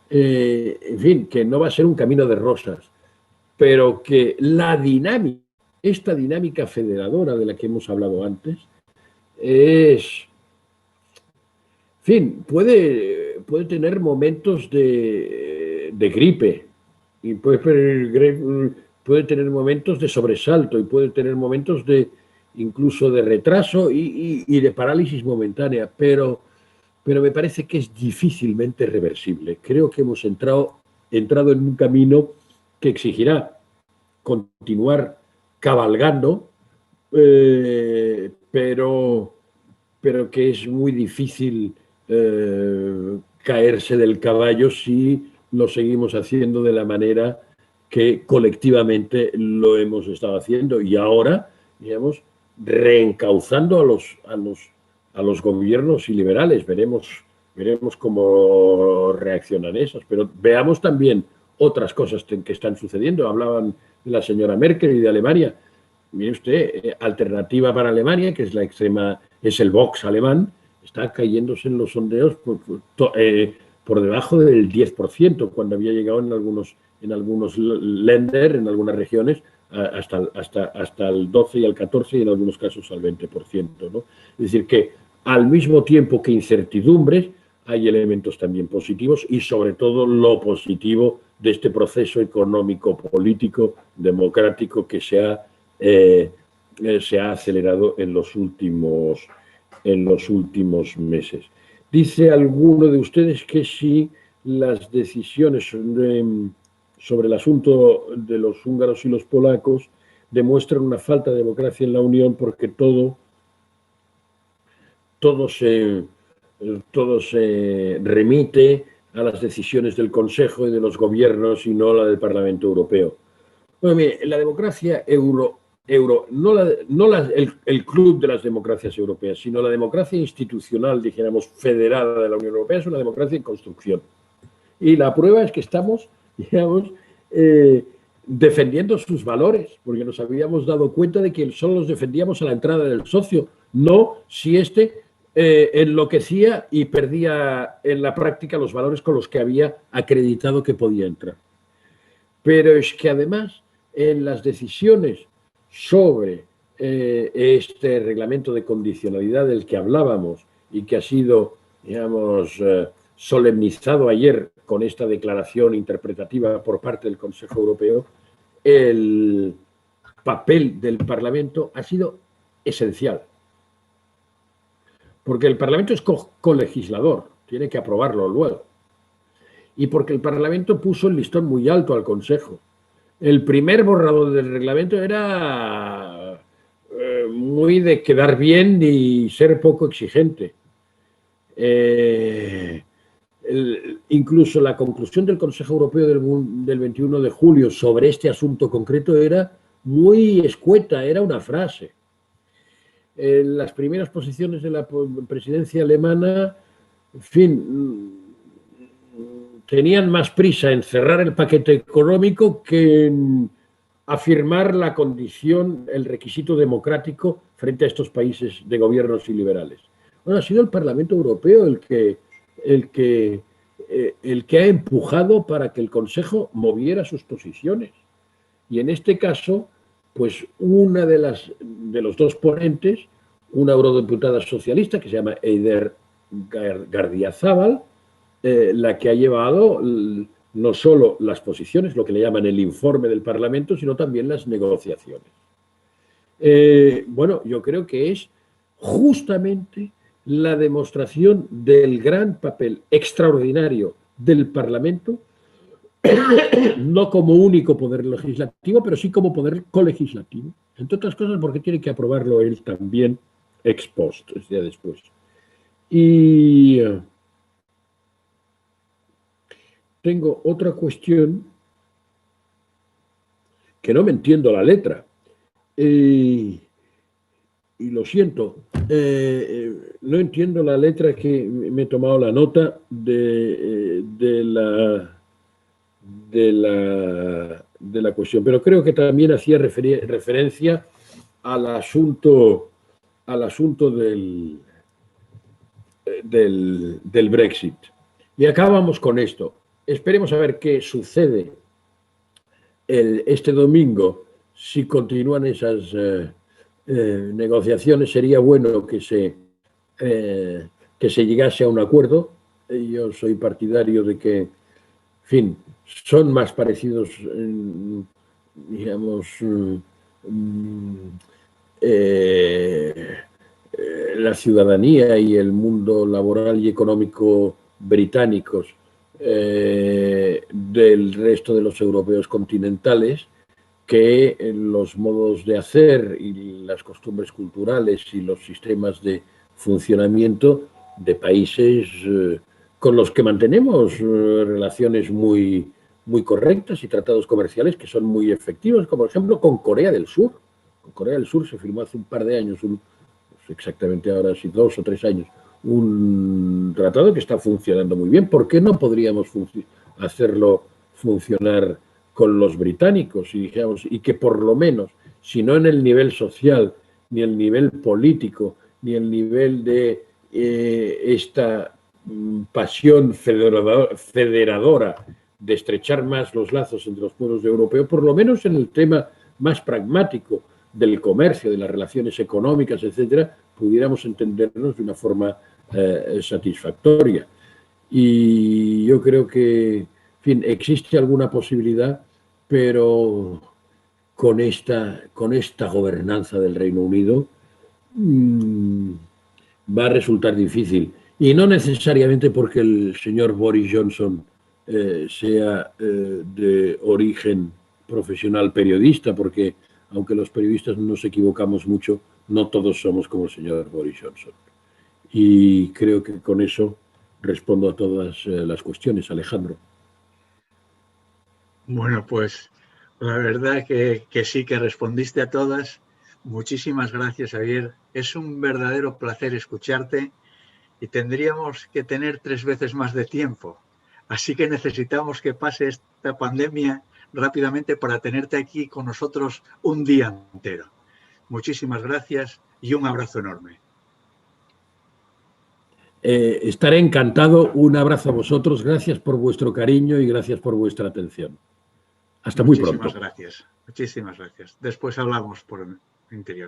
en fin, que no va a ser un camino de rosas, pero que la dinámica, esta dinámica federadora de la que hemos hablado antes, es... En fin, puede tener momentos de gripe y puede tener momentos de sobresalto y puede tener momentos incluso de retraso y de parálisis momentánea, pero me parece que es difícilmente reversible. Creo que hemos entrado en un camino que exigirá continuar cabalgando, pero que es muy difícil caerse del caballo si lo seguimos haciendo de la manera que colectivamente lo hemos estado haciendo y ahora, digamos, reencauzando a los gobiernos iliberales. Veremos cómo reaccionan esos, pero veamos también otras cosas que están sucediendo. Hablaban de la señora Merkel y de Alemania. Mire usted, Alternativa para Alemania, que es el Vox alemán, está cayéndose en los sondeos por debajo del 10%, cuando había llegado en algunos Länder, en algunas regiones, hasta el 12 y el 14 y en algunos casos al 20%, ¿no? Es decir, que al mismo tiempo que incertidumbres, hay elementos también positivos y sobre todo lo positivo de este proceso económico, político, democrático que se ha acelerado en los últimos meses. Dice alguno de ustedes que si las decisiones sobre el asunto de los húngaros y los polacos demuestran una falta de democracia en la Unión porque todo se remite a las decisiones del Consejo y de los gobiernos y no a la del Parlamento Europeo. Bueno, mire, la democracia no el club de las democracias europeas, sino la democracia institucional, dijéramos, federada de la Unión Europea, es una democracia en construcción. Y la prueba es que estamos, digamos, defendiendo sus valores, porque nos habíamos dado cuenta de que solo los defendíamos a la entrada del socio, no si éste enloquecía y perdía en la práctica los valores con los que había acreditado que podía entrar. Pero es que además en las decisiones sobre este reglamento de condicionalidad del que hablábamos y que ha sido, digamos, solemnizado ayer con esta declaración interpretativa por parte del Consejo Europeo, el papel del Parlamento ha sido esencial. Porque el Parlamento es colegislador, tiene que aprobarlo luego. Y porque el Parlamento puso el listón muy alto al Consejo. El primer borrador del reglamento era muy de quedar bien y ser poco exigente. Incluso la conclusión del Consejo Europeo del 21 de julio sobre este asunto concreto era muy escueta, era una frase. Las primeras posiciones de la presidencia alemana, en fin, tenían más prisa en cerrar el paquete económico que en afirmar la condición, el requisito democrático frente a estos países de gobiernos iliberales. Bueno, ha sido el Parlamento Europeo el que ha empujado para que el Consejo moviera sus posiciones. Y en este caso, pues una de los dos ponentes, una eurodiputada socialista que se llama Eider Gardiazabal, la que ha llevado no solo las posiciones, lo que le llaman el informe del Parlamento, sino también las negociaciones. Bueno, yo creo que es justamente la demostración del gran papel extraordinario del Parlamento, no como único poder legislativo, pero sí como poder colegislativo. Entre otras cosas porque tiene que aprobarlo él también ex post, es decir, después. Y tengo otra cuestión que no me entiendo la letra. Y lo siento, no entiendo la letra, que me he tomado la nota de la cuestión, pero creo que también hacía referencia al asunto del Brexit. Y acabamos con esto. Esperemos a ver qué sucede este domingo. Si continúan esas negociaciones, sería bueno que se llegase a un acuerdo. Yo soy partidario de que, en fin, son más parecidos, digamos, la ciudadanía y el mundo laboral y económico británicos del resto de los europeos continentales, que los modos de hacer y las costumbres culturales y los sistemas de funcionamiento de países con los que mantenemos relaciones muy, muy correctas y tratados comerciales que son muy efectivos, como por ejemplo con Corea del Sur. Con Corea del Sur se firmó hace un par de años, exactamente ahora sí, 2 o 3 años, un tratado que está funcionando muy bien. ¿Por qué no podríamos hacerlo funcionar con los británicos? Y, digamos, y que por lo menos, si no en el nivel social, ni el nivel político, ni el nivel de esta pasión federadora de estrechar más los lazos entre los pueblos europeos, por lo menos en el tema más pragmático del comercio, de las relaciones económicas, etcétera, pudiéramos entendernos de una forma satisfactoria. Y yo creo que, en fin, existe alguna posibilidad, pero con esta gobernanza del Reino Unido va a resultar difícil. Y no necesariamente porque el señor Boris Johnson sea de origen profesional periodista, porque aunque los periodistas nos equivocamos mucho, no todos somos como el señor Boris Johnson. Y creo que con eso respondo a todas las cuestiones, Alejandro. Bueno, pues la verdad que sí, que respondiste a todas. Muchísimas gracias, Javier. Es un verdadero placer escucharte y tendríamos que tener 3 veces más de tiempo. Así que necesitamos que pase esta pandemia rápidamente para tenerte aquí con nosotros un día entero. Muchísimas gracias y un abrazo enorme. Estaré encantado. Un abrazo a vosotros. Gracias por vuestro cariño y gracias por vuestra atención. Hasta muy pronto. Muchísimas gracias. Muchísimas gracias. Después hablamos por el interior.